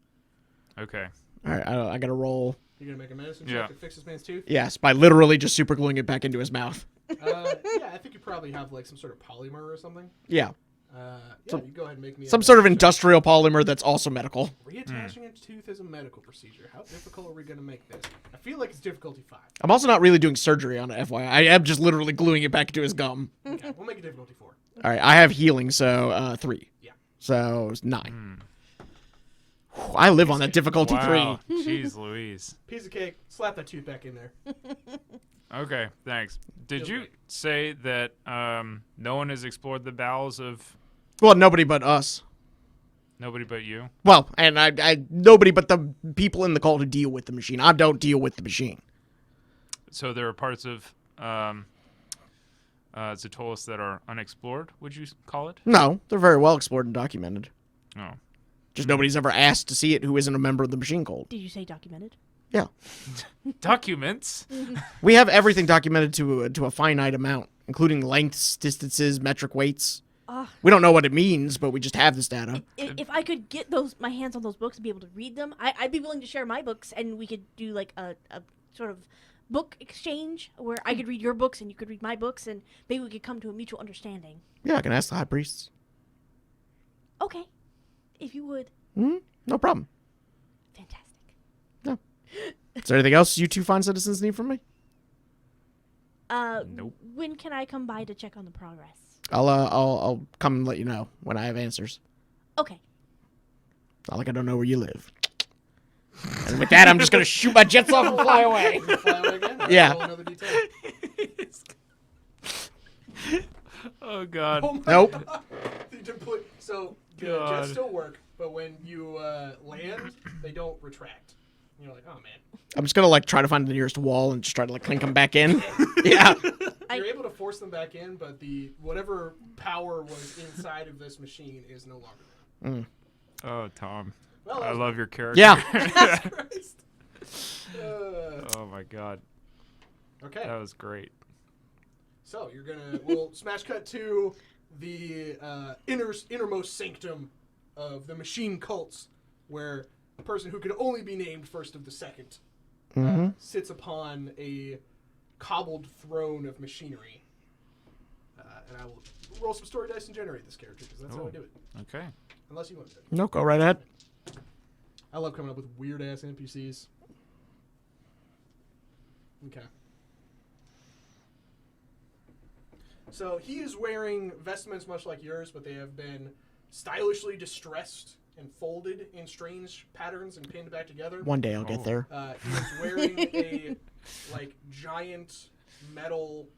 Okay. All right, I gotta roll. You're gonna make a medicine Yeah. check to fix this man's tooth? Yes, by literally just super gluing it back into his mouth. Yeah, I think you probably have like some sort of polymer or something. Yeah, You go ahead and make me some sort of industrial polymer that's also medical. Reattaching a tooth is a medical procedure. How difficult are we gonna make this? I feel like it's difficulty 5. I'm also not really doing surgery on it, FYI. I am just literally gluing it back into his gum. Okay, we'll make it difficulty 4. All right, I have healing, so 3. Yeah. So it's 9. I live on that difficulty Wow. 3. Jeez Louise. Piece of cake. Slap that tooth back in there. Okay, thanks. Did Feels you great. say that no one has explored the bowels of Well, nobody but us. nobody but you? Well, and I nobody but the people in the cult who deal with the machine. I don't deal with the machine. So there are parts of Ztolus that are unexplored, would you call it? No, they're very well explored and documented. Oh. Just nobody's ever asked to see it who isn't a member of the machine cult. Did you say documented? Yeah. Documents? We have everything documented to a finite amount, including lengths, distances, metric weights. We don't know what it means, but we just have this data. If I could get my hands on those books and be able to read them, I'd be willing to share my books, and we could do like a sort of book exchange where I could read your books and you could read my books, and maybe we could come to a mutual understanding. Yeah, I can ask the high priests. Okay, if you would. No problem. Fantastic. Is there anything else you two fine citizens need from me? Nope. When can I come by to check on the progress? I'll come and let you know when I have answers. Okay. Not like I don't know where you live. And with that, I'm just gonna shoot my jets off and fly away. Fly away again? Yeah. Roll another detail. Oh God. Oh my Nope. God. So the God. jets still work, but when you land, they don't retract. You're like, oh man. I'm just gonna like try to find the nearest wall and just try to like clink them back in. Yeah. You're able to force them back in, but the whatever power was inside of this machine is no longer there. Oh, Tom. Well, I love your character. Yeah. Christ. Oh my God. Okay. That was great. So we'll smash cut to the innermost sanctum of the machine cults, where a person who could only be named first of the second sits upon a cobbled throne of machinery. And I will roll some story dice and generate this character, because that's how I do it. Okay. Unless you want to do it. No, go right ahead. I love coming up with weird-ass NPCs. Okay. So he is wearing vestments much like yours, but they have been stylishly distressed and folded in strange patterns and pinned back together. One day I'll get there. He is wearing a giant metal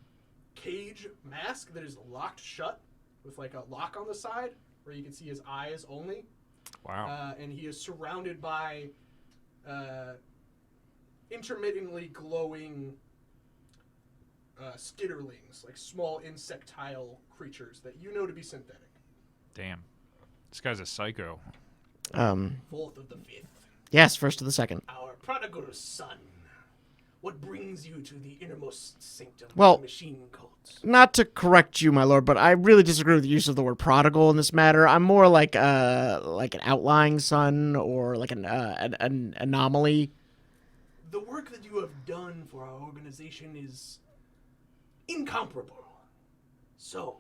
cage mask that is locked shut with like a lock on the side where you can see his eyes only. Wow. And he is surrounded by intermittently glowing skitterlings, like small insectile creatures that you know to be synthetic. Damn. This guy's a psycho. Fourth of the fifth. Yes, first to the second. Our prodigal son. What brings you to the innermost sanctum Well, of the machine cult? Not to correct you, my lord, but I really disagree with the use of the word prodigal in this matter. I'm more like an outlying son or like an anomaly. The work that you have done for our organization is incomparable. So,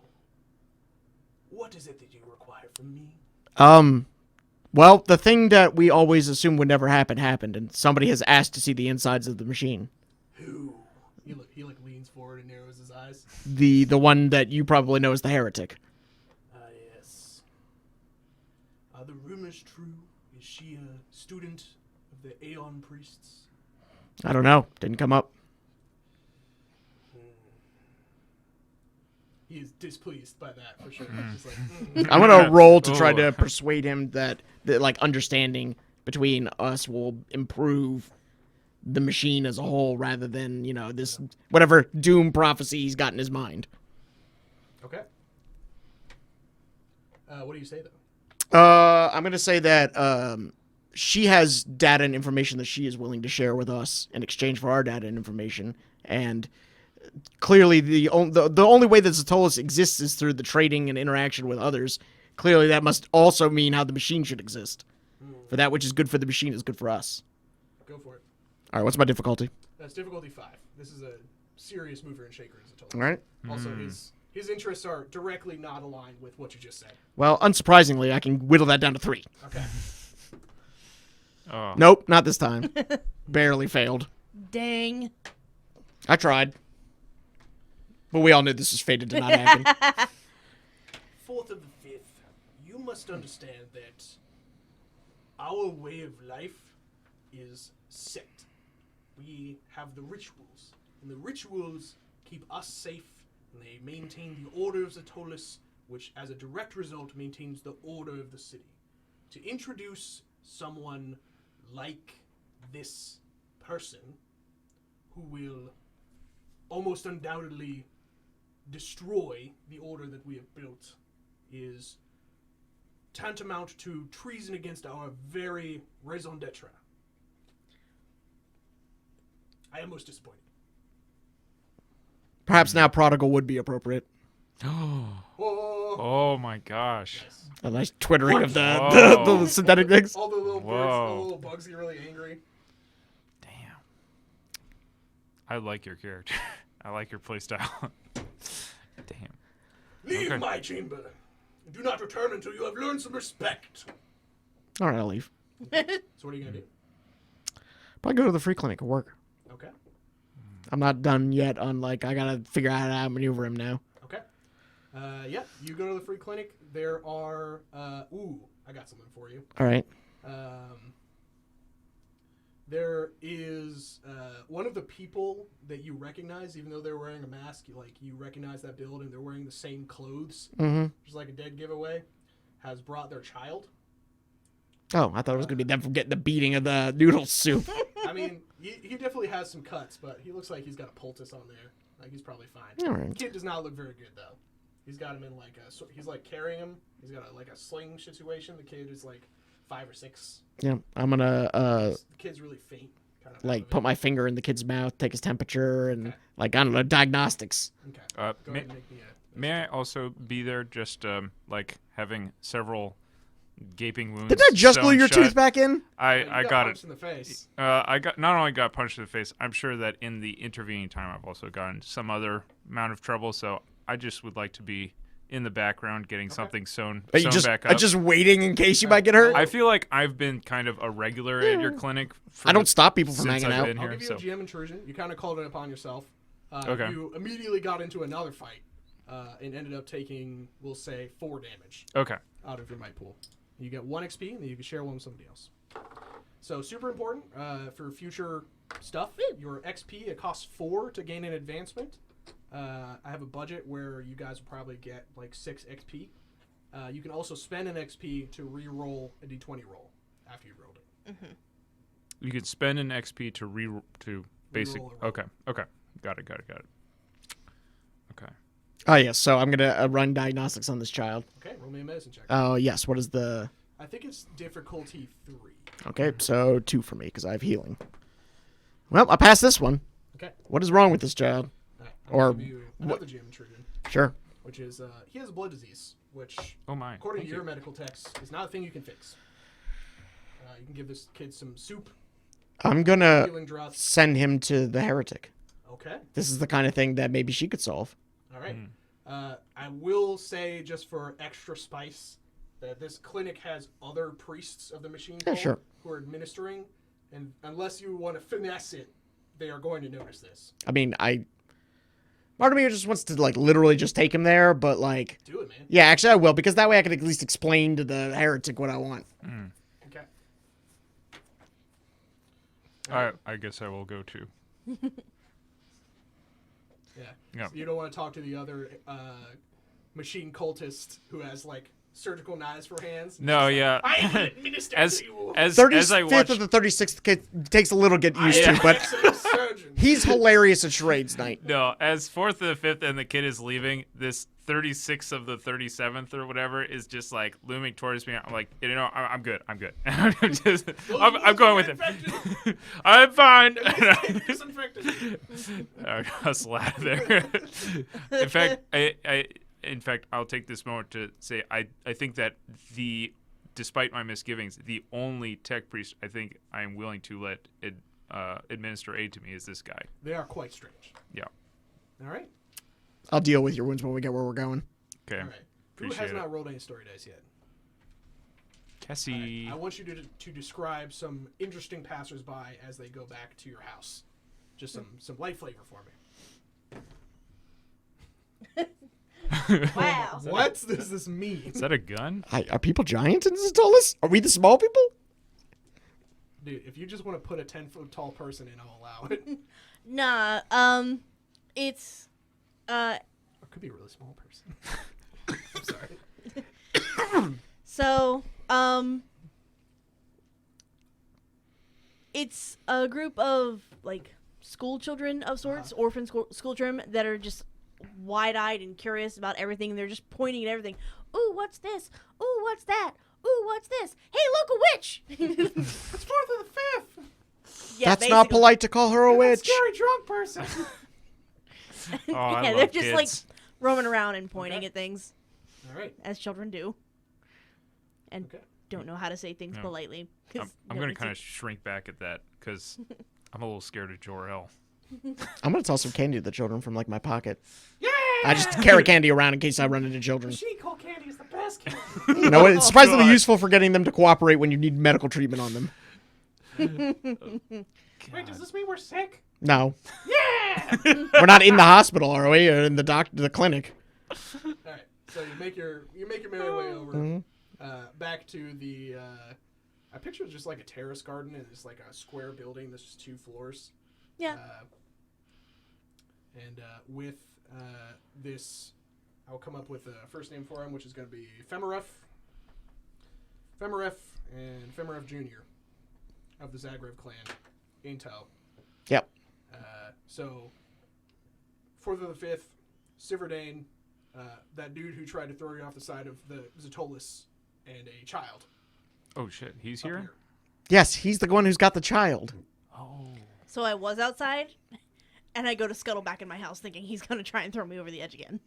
what is it that you require from me? Well, the thing that we always assumed would never happen happened, and somebody has asked to see the insides of the machine. Who? He leans forward and narrows his eyes. The one that you probably know as the heretic. Yes. Are the rumors true? Is she a student of the Aeon priests? I don't know. Didn't come up. He is displeased by that, for sure. Just like, I'm gonna roll to try to persuade him that like understanding between us will improve the machine as a whole, rather than this whatever doom prophecy he's got in his mind. Okay. What do you say though? I'm gonna say that she has data and information that she is willing to share with us in exchange for our data and information, and clearly the only way that Ztolus exists is through the trading and interaction with others. Clearly that must also mean how the machine should exist. For that which is good for the machine is good for us. Go for it. All right, what's my difficulty? That's difficulty 5. This is a serious mover and shaker, as Ztolus. All right. Also, his interests are directly not aligned with what you just said. Well, unsurprisingly, I can whittle that down to 3. Okay. Oh. Nope, not this time. Barely failed. Dang. I tried. But we all knew this was fated to not happen. Fourth of the fifth, you must understand that our way of life is set. We have the rituals, and the rituals keep us safe, and they maintain the order of Ztolus, which as a direct result maintains the order of the city. To introduce someone like this person, who will almost undoubtedly destroy the order that we have built, is tantamount to treason against our very raison d'etre. I am most disappointed. Perhaps now prodigal would be appropriate. Oh my gosh. Yes. A nice twittering of Whoa. the synthetic things. All the little birds, Whoa. all the little bugs get really angry. Damn. I like your character. I like your playstyle. Damn. Leave Okay. my chamber, and do not return until you have learned some respect. All right, I'll leave. So what are you gonna do? Probably go to the free clinic or work. Okay. I'm not done yet on, I gotta figure out how to outmaneuver him now. Okay. Yeah, you go to the free clinic. There are, I got something for you. All right. There is one of the people that you recognize, even though they're wearing a mask, you recognize that build, and they're wearing the same clothes, which is like a dead giveaway, has brought their child. Oh, I thought it was going to be them from getting the beating of the noodle soup. I mean, he definitely has some cuts, but he looks like he's got a poultice on there. Like, he's probably fine. All right. Kid does not look very good, though. He's got him in, he's, carrying him. He's got, a sling situation. The kid is, 5 or 6. Yeah, I'm going to, The kid's really faint. Kind of put my finger in the kid's mouth, take his temperature, and, I don't know, diagnostics. Okay. Go May, ahead and make me a... may I also be there, just having several gaping wounds? Did that just sewn glue your shut? tooth back in? You I got punched it. in the face. I got not only got punched in the face. I'm sure that in the intervening time, I've also gotten some other amount of trouble. So I just would like to be in the background, getting something sewn back up. just waiting in case you might get hurt? I feel like I've been kind of a regular at your clinic. I don't stop people from since hanging I've out. been I'll here, give you so. a GM intrusion. You kind of called it upon yourself. Okay. You immediately got into another fight and ended up taking, we'll say, 4 damage Okay. out of your might pool. You get 1 XP, and then you can share one with somebody else. So super important for future stuff. Your XP, it costs 4 to gain an advancement. I have a budget where you guys will probably get 6 XP. You can also spend an XP to re-roll a D20 roll after you've rolled it. Mm-hmm. You could spend an XP to basic. Reroll a roll. Okay. Got it. Okay. Oh, yes. So I'm going to run diagnostics on this child. Okay, roll me a medicine check. Oh, yes. What is the... I think it's difficulty 3. Okay, so 2 for me because I have healing. Well, I passed this one. Okay. What is wrong with this child? All right, Or I'll give you another GM intrusion, Sure. which is he has a blood disease, which, Oh my. according to Thank your you. medical text, is not a thing you can fix. You can give this kid some soup, I'm going to healing drops. send him to the heretic. Okay. This is the kind of thing that maybe she could solve. All right. I will say, just for extra spice, that this clinic has other priests of the machine cult sure. who are administering, and unless you want to finesse it, they are going to notice this. I mean, part of me just wants to, like, literally just take him there, but, like... Do it, man. Yeah, actually I will, because that way I can at least explain to the heretic what I want. Okay. I guess I will go too. Yeah. Yeah. So you don't want to talk to the other machine cultist who has, like, surgical knives for hands. No, yeah. I will administer as to you. as 35th I watch, of the 36th kid takes a little get used I am to, but an excellent surgeon. he's hilarious at charades night. no, as 4th of the 5th and the kid is leaving, this 36th of the 37th or whatever is just like looming towards me. I'm like, I'm good. I'm good. I'm going with it. I'm fine. Disinfected. I hustle out of there. In fact, I'll take this moment to say I think that despite my misgivings, the only tech priest I think I am willing to let administer aid to me is this guy. They are quite strange. Yeah. All right. I'll deal with your wounds when we get where we're going. Okay. All right. Who Appreciate has it. not rolled any story dice yet? Cassie. All right. I want you to describe some interesting passersby as they go back to your house. Just some light flavor for me. Wow. What does this mean? Is that a gun? Are people giants in Ztolus? Are we the small people? Dude, if you just want to put a 10-foot tall person in, I'll allow it. Nah, it's, Or it could be a really small person. I'm sorry. so, it's a group of, like, school children of sorts, orphan school children that are just wide-eyed and curious about everything. They're just pointing at everything. Ooh, what's this? Ooh, what's that? Ooh, what's this? Hey, look, a witch! It's 4th of the 5th. Yeah, That's not basically. polite to call her a That witch. scary drunk person. Oh, I Yeah, love they're just, kids. like, roaming around and pointing Okay. at things, All right. as children do. And Okay. don't know how to say things Yeah. politely. I'm going to kind of shrink back at that because I'm a little scared of Jor-El. I'm going to toss some candy to the children from, like, my pocket. Yeah! I just carry candy around in case I run into children. Machine called candy is the best candy. You know, it's surprisingly God. useful for getting them to cooperate when you need medical treatment on them. Wait, does this mean we're sick? No. Yeah! We're not in the hospital, are we? Or in the clinic. All right. So you make your merry way over Mhm. back to the. I picture it just like a terrace garden, and it's like a square building that's just 2 floors. Yeah. And with this, I'll come up with a first name for him, which is going to be Femeref and Femeref Jr. of the Zagreb clan, Intel. Yep. So, 4th of the 5th, Cyverdane, that dude who tried to throw you off the side of the Ztolus, and a child. Oh, shit. He's up here? Yes, he's the one who's got the child. Oh. So I was outside, and I go to scuttle back in my house thinking he's going to try and throw me over the edge again.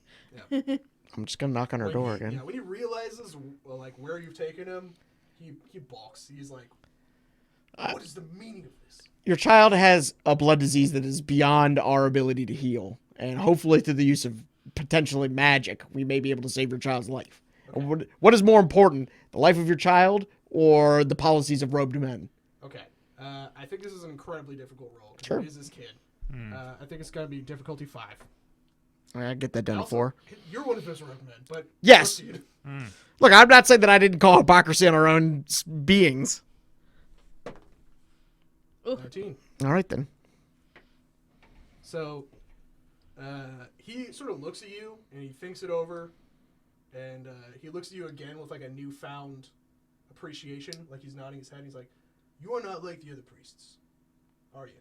Yeah. I'm just going to knock on her When door he- again. Yeah, when he realizes like where you've taken him, he balks. He's like, "What is the meaning of this?" Your child has a blood disease that is beyond our ability to heal. And hopefully through the use of potentially magic, we may be able to save your child's life. Okay. What is more important, the life of your child or the policies of robed men? Okay. I think this is an incredibly difficult role. 'Cause Sure. It is this kid. I think it's going to be difficulty 5. I get that done Also, at 4. You're one of those robed men, but Yes. proceed. Look, I'm not saying that I didn't call hypocrisy on our own beings. 19. All right, then. So, he sort of looks at you and he thinks it over, and he looks at you again with like a newfound appreciation, like he's nodding his head. And he's like, "You are not like the other priests, are you?"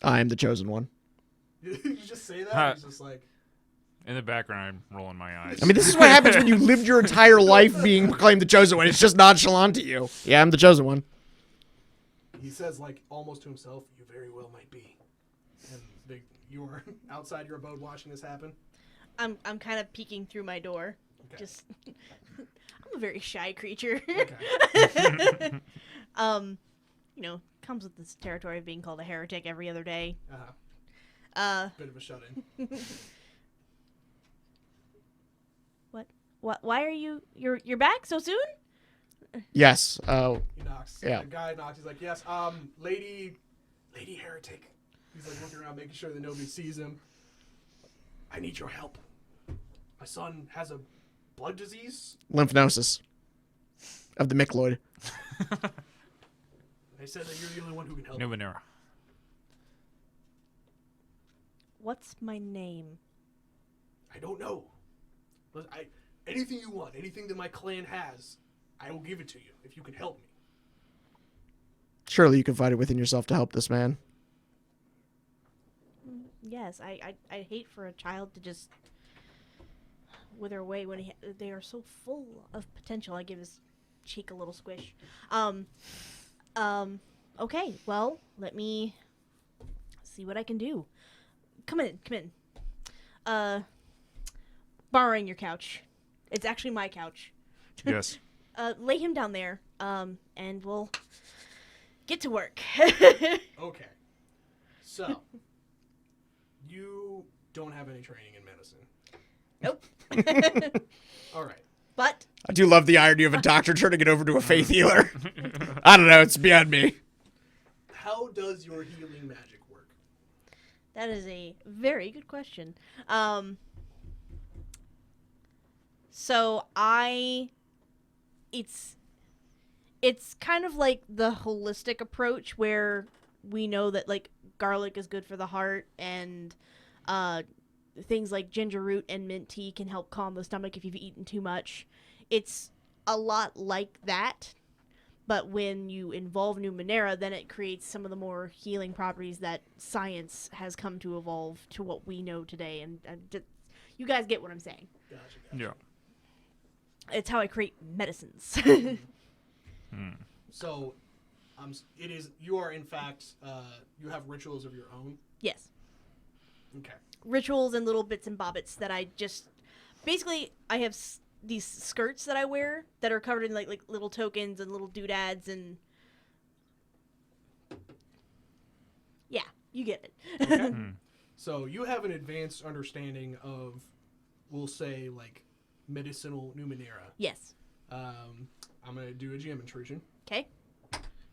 I am the chosen one. You just say that. Huh. He's just like, In the background, I'm rolling my eyes. I mean, this is what happens when you lived your entire life being proclaimed the chosen one. It's just nonchalant to you. Yeah, I'm the chosen one. He says, like, almost to himself, "You very well might be." And you are outside your abode watching this happen. I'm kind of peeking through my door. Okay. Just, I'm a very shy creature. Okay. You know, comes with this territory of being called a heretic every other day. Uh-huh. Bit of a shut-in. What? Why are you're back so soon? Yes. He knocks. Yeah. The guy knocks. He's like, "Yes, lady heretic." He's like looking around, making sure that nobody sees him. "I need your help. My son has a blood disease." Lymphnosis of the mycloid. They said that you're the only one who can help. Numenera. What's my name? I don't know. Anything you want, anything that my clan has, I will give it to you if you can help me. Surely you can find it within yourself to help this man. Yes, I hate for a child to just wither away when they are so full of potential. I give his cheek a little squish. Okay, well, let me see what I can do. Come in. Borrowing your couch. It's actually my couch. Yes. Lay him down there, and we'll get to work. Okay. So, you don't have any training in medicine. Nope. All right. But I do love the irony of a doctor turning it over to a faith healer. I don't know. It's beyond me. How does your healing magic work? that is a very good question. So it's kind of like the holistic approach where we know that like garlic is good for the heart, and things like ginger root and mint tea can help calm the stomach if you've eaten too much. It's a lot like that, but when you involve Numenera, then it creates some of the more healing properties that science has come to evolve to what we know today. And you guys get what I'm saying. Gotcha. Yeah. It's how I create medicines. So, it is. You are in fact. You have rituals of your own. Yes. Okay. Rituals and little bits and bobbits that I just basically I have these skirts that I wear that are covered in like little tokens and little doodads, and yeah, you get it. Okay. So you have an advanced understanding of, we'll say, like medicinal Numenera. Yes. I'm gonna do a GM intrusion. Okay.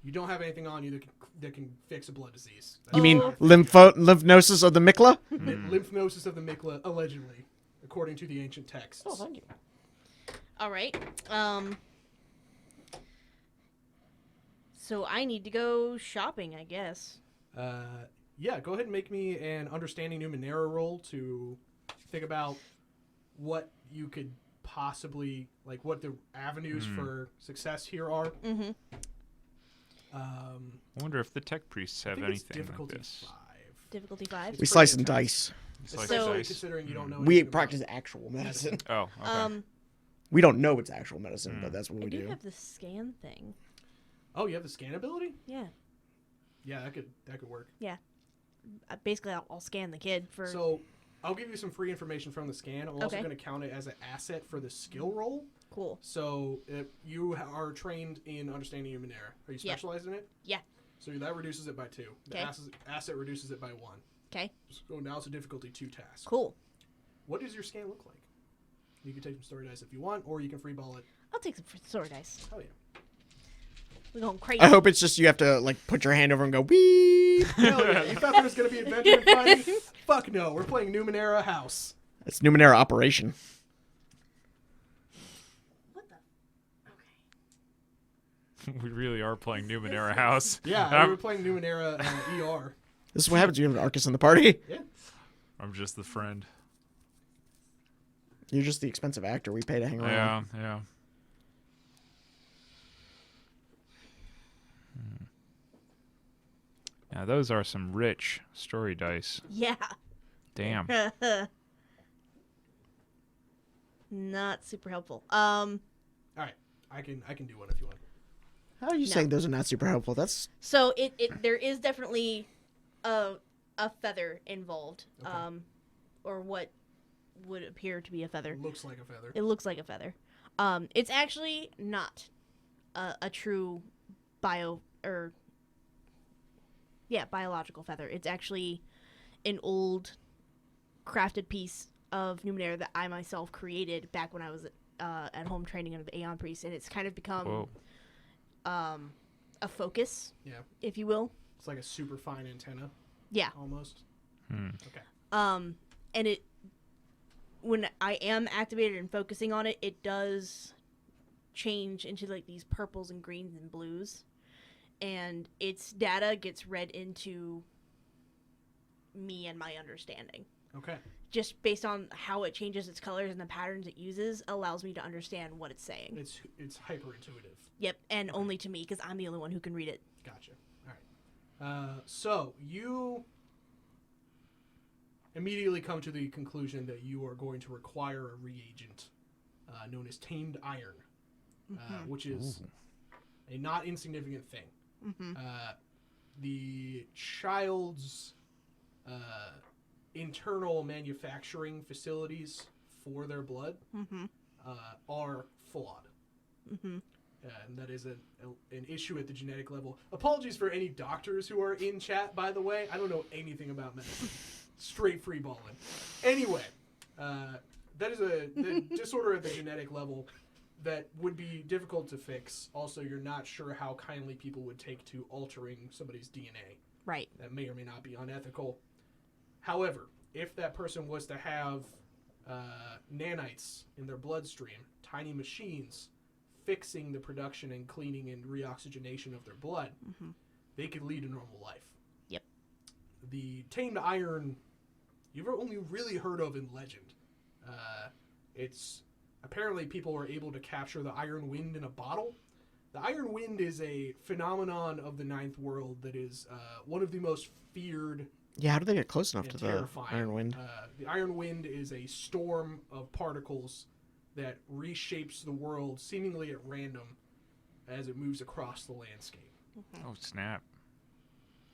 You don't have anything on you that can fix a blood disease. You mean Oh. lymphnosis of the Mikla? Lymphnosis of the Mikla, allegedly, according to the ancient texts. Oh, thank you. All right. So I need to go shopping, I guess. Yeah, go ahead and make me an understanding Numenera roll to think about what you could possibly, like, what the avenues for success here are. Mm-hmm. I wonder if the tech priests I have think it's anything like difficulty this. 5. Difficulty 5. We pretty slice and intense. dice. It's like So- dice. Considering you don't know We anything about practice actual medicine. Oh, okay. We don't know it's actual medicine, but that's what I we do do. have the scan thing. Oh, you have the scan ability? Yeah. Yeah, that could work. Basically, I'll scan the kid for. So, I'll give you some free information from the scan. I'm also Okay. going to count it as an asset for the skill roll. Cool. So, if you are trained in understanding Numenera, are you Yeah. specialized in it? Yeah. So that reduces it by 2. The Okay. asset reduces it by 1. Okay. So now it's a difficulty 2 task. Cool. What does your scan look like? You can take some story dice if you want, or you can freeball it. I'll take some sword dice. Hell yeah. We're going crazy. I hope it's just you have to like put your hand over and go beep. Hell yeah. You thought there was going to be adventure and fighting? Fuck no. We're playing Numenera House. It's Numenera Operation. What the? Okay. We really are playing Numenera House. Yeah, we're playing Numenera ER. This is what happens when you have an Arkus in the party. Yeah. I'm just the friend. You're just the expensive actor we pay to hang around. Yeah. Now those are some rich story dice. Yeah. Damn. not super helpful. All right, I can do one if you want. How are you saying those are not super helpful? That's So there is definitely a feather involved, Okay. or what would appear to be a feather. Looks like a feather. It looks like a feather. It's actually not a true biological feather. It's actually an old crafted piece of Numenera that I myself created back when I was at home training under the Aeon Priest, and it's kind of become a focus, Yeah. if you will. It's like a super fine antenna. Yeah. Almost. Hmm. Okay. And it, when I am activated and focusing on it, it does change into like these purples and greens and blues, and its data gets read into me and my understanding. Okay. Just based on how it changes its colors and the patterns it uses allows me to understand what it's saying. It's hyper intuitive. Yep, and only to me because I'm the only one who can read it. Gotcha. All right. So you immediately come to the conclusion that you are going to require a reagent known as tamed iron, which is a not insignificant thing. The child's internal manufacturing facilities for their blood are flawed. And that is an issue at the genetic level. Apologies for any doctors who are in chat, by the way. I don't know anything about medicine. Straight free balling. Anyway, that is a disorder at the genetic level that would be difficult to fix. Also, you're not sure how kindly people would take to altering somebody's DNA. Right. That may or may not be unethical. However, if that person was to have nanites in their bloodstream, tiny machines fixing the production and cleaning and reoxygenation of their blood, they could lead a normal life. Yep. The tamed iron, you've only really heard of in legend. It's apparently people were able to capture the iron wind in a bottle. The iron wind is a phenomenon of the Ninth World that is one of the most feared yeah. How do they get close enough and to the terrifying. iron wind? The iron wind is a storm of particles that reshapes the world seemingly at random as it moves across the landscape. Oh, snap.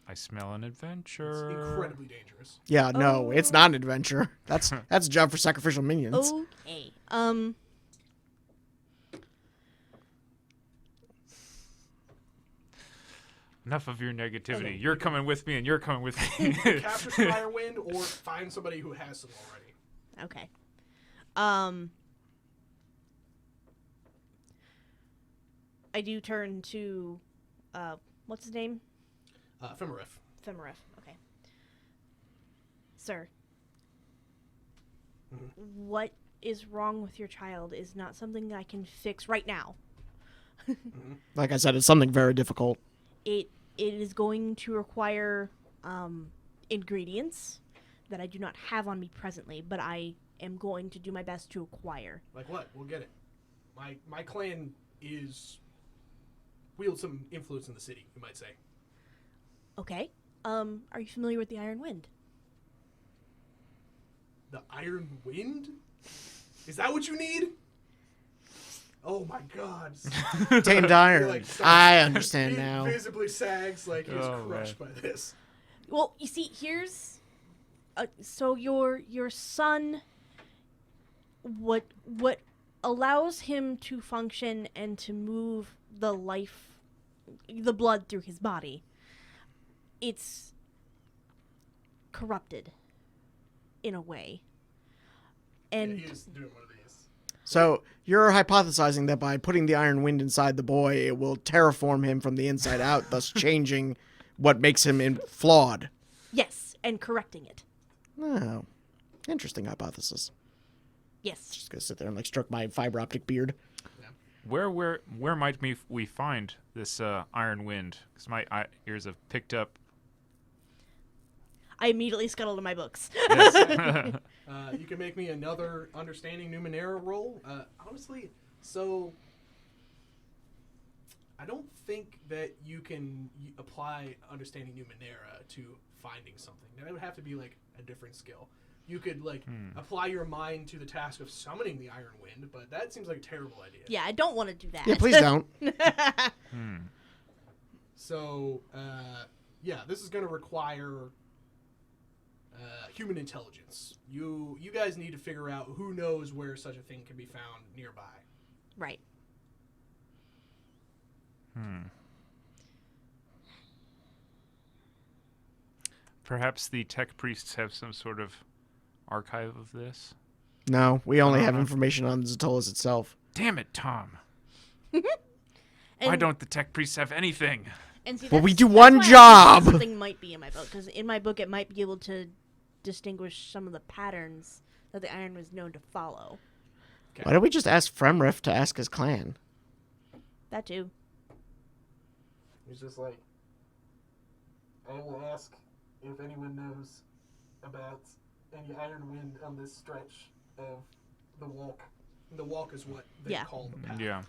I smell an It's adventure. incredibly dangerous. Yeah, no, it's not an adventure. That's a job for sacrificial minions. Okay. Enough of your negativity. Okay. You're coming with me, and you're coming with me. Capture some iron wind or find somebody who has some already. Okay. I do turn to, what's his name? Femarif. Femarif. Okay. Sir. What is wrong with your child is not something that I can fix right now. Like I said, it's something very difficult. It is going to require ingredients that I do not have on me presently, but I am going to do my best to acquire. Like what? We'll get it. My clan wields some influence in the city, you might say. Okay. Are you familiar with the Iron Wind? The Iron Wind? Is that what you need? Oh my god. Tamed iron. Like, I understand he now. visibly sags like he's Oh, crushed by this. Well, you see, here's so your son, what allows him to function and to move the blood through his body, it's corrupted in a way. And Yeah, he is doing one of these. So you're hypothesizing that by putting the iron wind inside the boy, it will terraform him from the inside out, thus changing what makes him flawed. yes, and correcting it. Oh, interesting hypothesis. Yes. Just gonna sit there and like stroke my fiber optic beard. Where might we find this iron wind? Because my ears have picked up. I immediately scuttle to my books. Yes. You can make me another understanding Numenera roll. Honestly, so I don't think that you can apply understanding Numenera to finding something. That would have to be like a different skill. You could like apply your mind to the task of summoning the Iron Wind, but that seems like a terrible idea. Yeah, I don't want to do that. Yeah, please don't. So, yeah, this is going to require human intelligence. You guys need to figure out who knows where such a thing can be found nearby. Right. Perhaps the tech priests have some sort of archive of this. No, we only have information on Ztolus itself. Damn it, Tom. And, Why don't the tech priests have anything? And see, Well, we that's- do that's one why I think job. Something might be in my book, because in my book it might be able to distinguish some of the patterns that the Iron was known to follow. Okay. Why don't we just ask Fremriff to ask his clan? That too. He's just like, I will ask if anyone knows about any Iron Wind on this stretch of the walk. The walk is what they call the path. Yeah.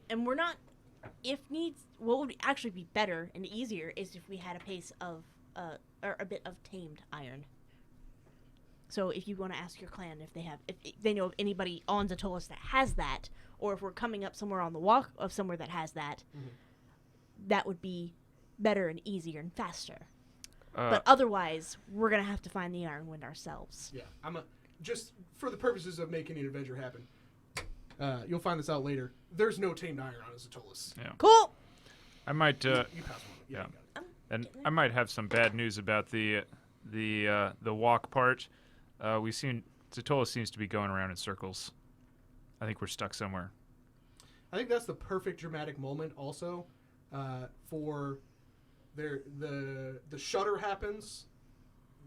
And we're not. If needs, what would actually be better and easier is if we had a pace of, or a bit of tamed iron. So if you want to ask your clan if they know of anybody on Ztolus that has that, or if we're coming up somewhere on the walk of somewhere that has that, that would be better and easier and faster. But otherwise, we're gonna have to find the Iron Wind ourselves. Yeah, just for the purposes of making an adventure happen. You'll find this out later. There's no tamed iron on Ztolus. Yeah. Cool. I might. You pass one. Yeah. Yeah. You got it. And I might have some bad news about the walk part. Ztolus seems to be going around in circles. I think we're stuck somewhere. I think that's the perfect dramatic moment also for the shudder happens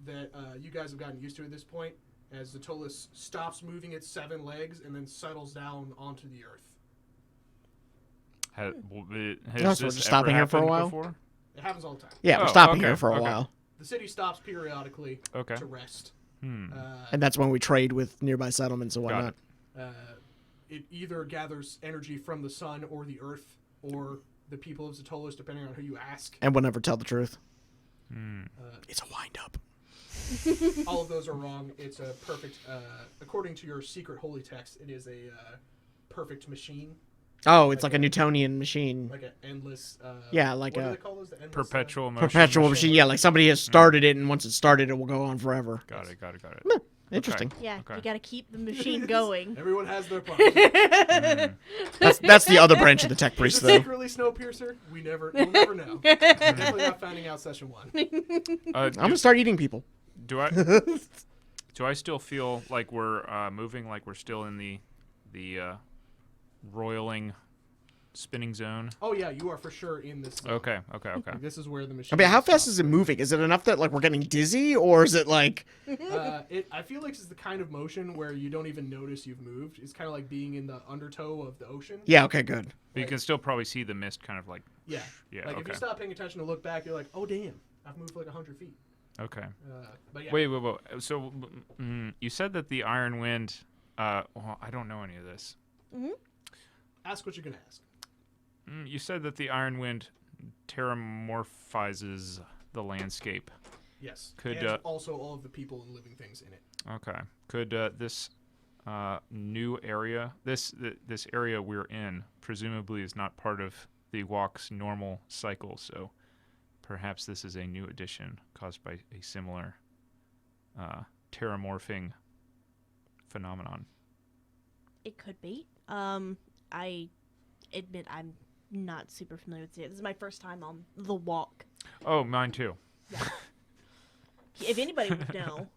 that you guys have gotten used to at this point as Ztolus stops moving its 7 legs and then settles down onto the earth. Has So we're this just stopping ever here for a happened while? Before? It happens all the time. Yeah, we're Oh, stopping okay, here for a okay. while. The city stops periodically Okay. to rest. And that's when we trade with nearby settlements and Got whatnot. It either gathers energy from the sun or the earth or the people of Ztolus, depending on who you ask. And we'll never tell the truth. Hmm. It's a wind-up. All of those are wrong. It's a perfect, according to your secret holy text, it is a perfect machine. Oh, it's like a Newtonian machine. Like an endless... Yeah, like what do a they call those? The endless, Perpetual motion. perpetual machine. Yeah, like somebody has started it, and once it started, it will go on forever. Got it. Interesting. Yeah, Okay. you gotta keep the machine going. Everyone has their part. That's the other branch of the tech priest, Is it though. secretly Snowpiercer? We'll never know. Definitely not finding out session 1. I'm gonna start eating people. Do I still feel like we're moving, like we're still in the roiling spinning zone? Oh yeah, you are for sure in this zone. Okay. Like, this is where the machine... I mean, how fast is it moving? Is it enough that like we're getting dizzy, or is it like? I feel like it's the kind of motion where you don't even notice you've moved. It's kind of like being in the undertow of the ocean. Yeah. Okay. Good. But you can still probably see the mist kind of like... Yeah. Yeah, Like if okay. you stop paying attention to look back, you're like, oh damn, I've moved like 100 feet. Okay. But yeah. Wait. So you said that the Iron Wind... well, I don't know any of this. Ask what you're gonna ask. You said that the Iron Wind terramorphizes the landscape. Yes. Could, and also all of the people and living things in it. Okay. Could this new area, this area we're in, presumably is not part of the walk's normal cycle, so perhaps this is a new addition caused by a similar terramorphing phenomenon. It could be. I admit I'm not super familiar with it. This is my first time on the walk. Oh, mine too. If anybody would know.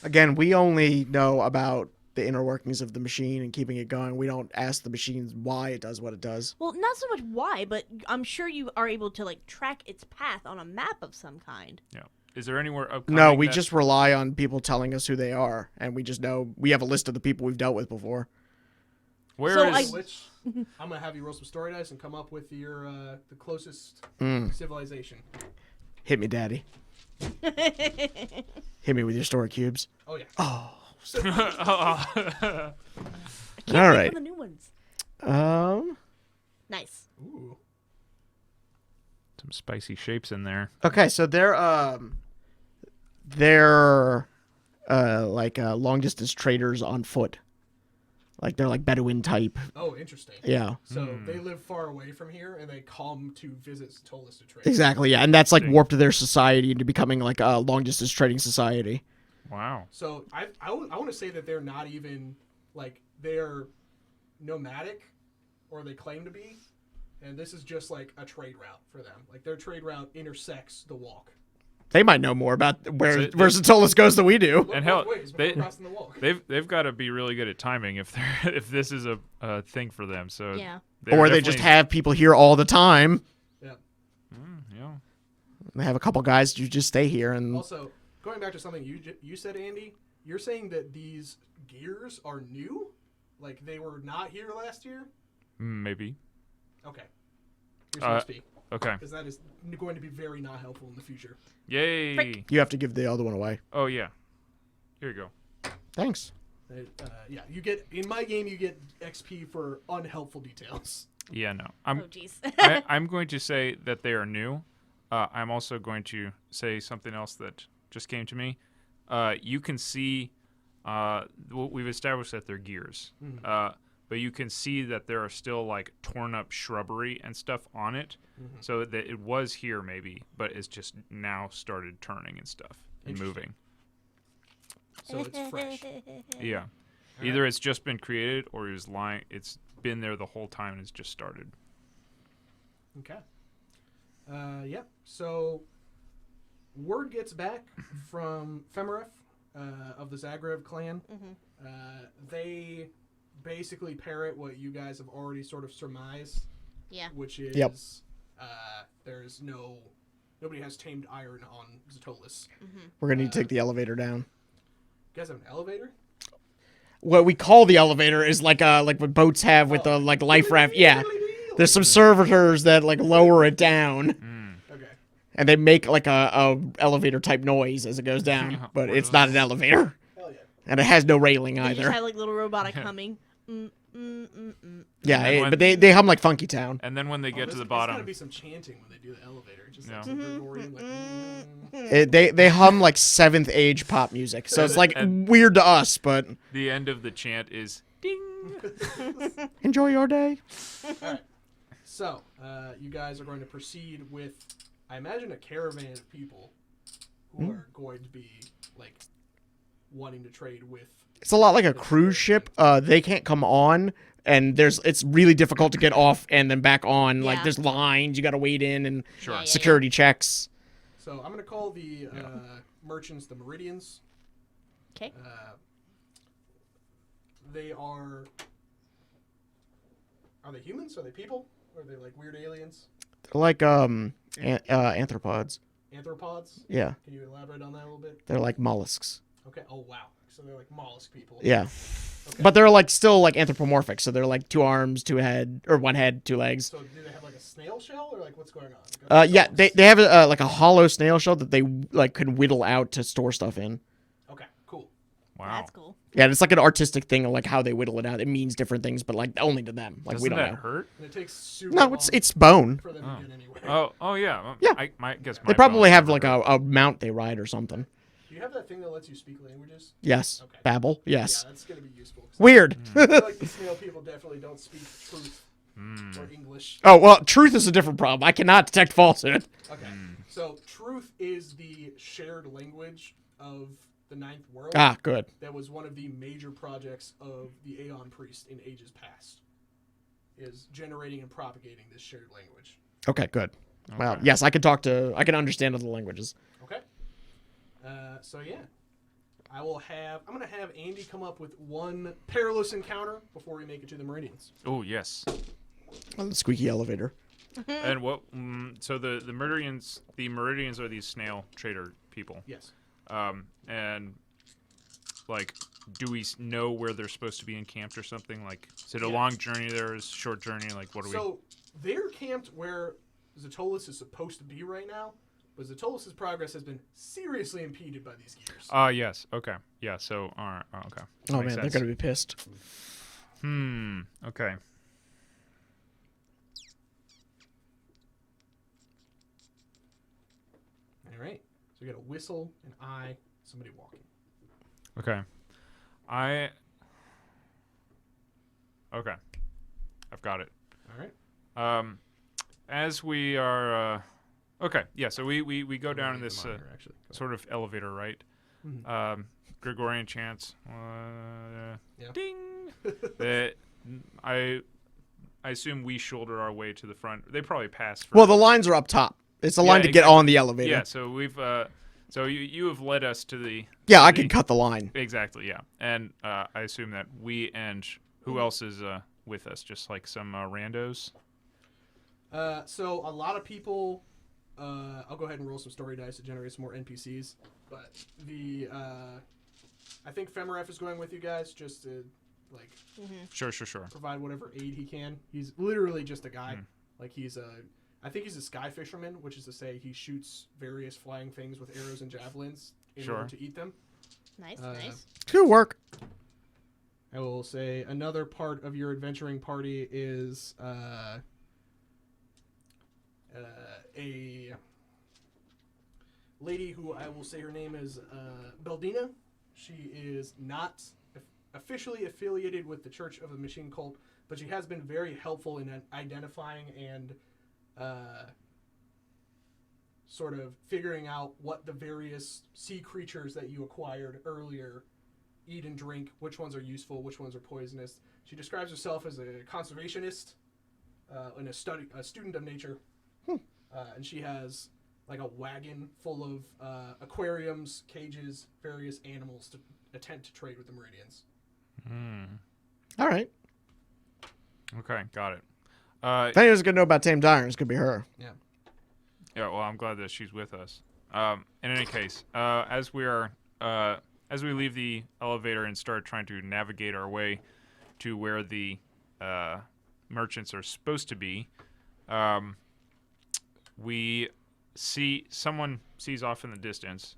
Again, we only know about the inner workings of the machine and keeping it going. We don't ask the machines why it does what it does. Well, not so much why, but I'm sure you are able to like track its path on a map of some kind. Yeah. Is there anywhere upcoming? No, we that- just rely on people telling us who they are, and we just know we have a list of the people we've dealt with before. Where So is? Which I'm gonna have you roll some story dice and come up with your the closest civilization. Hit me, Daddy. Hit me with your story cubes. Oh yeah. Oh. I can't All wait right. for the new ones. Nice. Ooh. Some spicy shapes in there. Okay, so they're long distance traders on foot. Like they're like Bedouin type. Oh, interesting. Yeah. So they live far away from here, and they come to visit Ztolus to trade. Exactly. Yeah, and that's like Interesting. warped their society into becoming like a long distance trading society. Wow. So I want to say that they're not even like they're nomadic, or they claim to be, and this is just like a trade route for them. Like their trade route intersects the walk. They might know more about where So Ztolus goes than we do. Look And hell, both ways they- before crossing the walk. They've got to be really good at timing if they're if this is a thing for them. So Yeah. they're Or they just definitely- have people here all the time. Yeah. Yeah. They have a couple guys who just stay here and Also, going back to something you said, Andy, you're saying that these gears are new, like they were not here last year. Maybe. Okay. You're supposed to speak, Okay. because that is going to be very not helpful in the future. Yay. Frick. you have to give the other one away. Oh yeah. Here you go. Thanks. Yeah, you get in my game. You get XP for unhelpful details. Yeah. No. Oh, jeez. I'm going to say that they are new. I'm also going to say something else that just came to me. You can see, we've established that they're gears, but you can see that there are still like torn up shrubbery and stuff on it. So that it was here maybe, but it's just now started turning and stuff and moving. So it's fresh. Yeah. Either it's just been created or it's been there the whole time and it's just started. Okay. Yep. So word gets back from Femeref of the Zagreb clan. They basically parrot what you guys have already sort of surmised, Yeah. which is Yep. there's nobody has tamed iron on Ztolus. We're gonna need to take the elevator down. You guys have an elevator? What we call the elevator is like what boats have with the like life raft. Yeah. There's some servitors that like lower it down, Okay. and they make like a elevator type noise as it goes down, but it's not an elevator, Hell yeah. and it has no railing They just either. had like little robotic humming. Yeah, And when- but they hum like Funky Town. And then when they get to the There's bottom, gotta be some chanting when they do the elevator. Just Yeah. like some Gregorian, like. They hum like seventh age pop music, so it's like And- weird to us, but the end of the chant is ding. enjoy your day. Alright. So, you guys are going to proceed with, I imagine, a caravan of people who are going to be, like, wanting to trade with. It's a lot like a cruise ship. They can't come on, and it's really difficult to get off and then back on. Like Yeah. there's lines you got to wait in and Sure. Yeah. security checks. So, I'm going to call the merchants the Meridians. Okay. They are they humans? Are they people? Or are they, like, weird aliens? They're like arthropods. Anthropods? Yeah, Can you elaborate on that a little bit? they're like mollusks. Okay. Oh, wow. So they're like mollusk people. Yeah, Okay. but they're like still like anthropomorphic. So they're like 2 arms, 2 head, or 1 head, 2 legs. So do they have like a snail shell, or like what's going on? Yeah, they have like a hollow snail shell that they like could whittle out to store stuff in. Okay, cool. Wow. That's cool. Yeah, it's like an artistic thing of like how they whittle it out. It means different things, but like only to them. Like we Doesn't don't that know. hurt? And it takes super No, long it's bone. for them to get anywhere. Oh yeah. Yeah. I guess my They probably bones have never like hurt. a mount they ride or something. Do you have that thing that lets you speak languages? Yes. Okay. Babble. Yes. Yeah, that's gonna be useful. 'Cause Weird. I feel like the snail people definitely don't speak truth or English. Oh, well, truth is a different problem. I cannot detect falsehood. Okay. So truth is the shared language of the Ninth World. Ah, good. That was one of the major projects of the Aeon Priest in ages past. Is generating and propagating this shared language. Okay, good. Well, Okay. yes, I can I can understand other languages. Okay. So yeah, I'm gonna have Andy come up with one perilous encounter before we make it to the Meridians. Oh yes. On the squeaky elevator. And what? So the Meridians are these snail trader people. Yes. And like, do we know where they're supposed to be encamped or something? Like, is it a Yeah. long journey there? Is it a short journey? Like, what do we? So they're camped where Ztolus is supposed to be right now, but Ztolus' progress has been seriously impeded by these gears. Yes. Okay. Yeah. So, all right. Okay. Oh Makes man, they're sense. gonna be pissed. Okay. All right. So we got a whistle, an eye, somebody walking. Okay. Okay. I've got it. All right. As we are, okay, yeah. So we go I'm down gonna in leave this them on here, actually. Go sort of elevator, right? Mhm. Gregorian chants. Yeah. Ding. That I assume we shoulder our way to the front. They probably pass. Well, the lines are up top. It's a Yeah, line to get exactly. on the elevator. Yeah. So we've so you have led us to the. Yeah, to I the- can cut the line. Exactly. Yeah. And I assume that we and who else is with us? Just like some randos. So a lot of people, I'll go ahead and roll some story dice to generate some more NPCs. But I think Femeref is going with you guys just to like Sure. provide whatever aid he can. He's literally just a guy. Mm. Like I think he's a sky fisherman, which is to say he shoots various flying things with arrows and javelins in Sure. order to eat them. Nice, nice. Good work. I will say another part of your adventuring party is a lady who I will say her name is Beldina. She is not officially affiliated with the Church of the Machine Cult, but she has been very helpful in identifying and sort of figuring out what the various sea creatures that you acquired earlier eat and drink, which ones are useful, which ones are poisonous. She describes herself as a conservationist and a student of nature. And she has like a wagon full of aquariums, cages, various animals to attempt to trade with the Meridians. All right. Okay, got it. If anyone's gonna know about tamed irons, could be her. Yeah. Yeah, well, I'm glad that she's with us. In any case, as we leave the elevator and start trying to navigate our way to where the merchants are supposed to be, we see someone sees off in the distance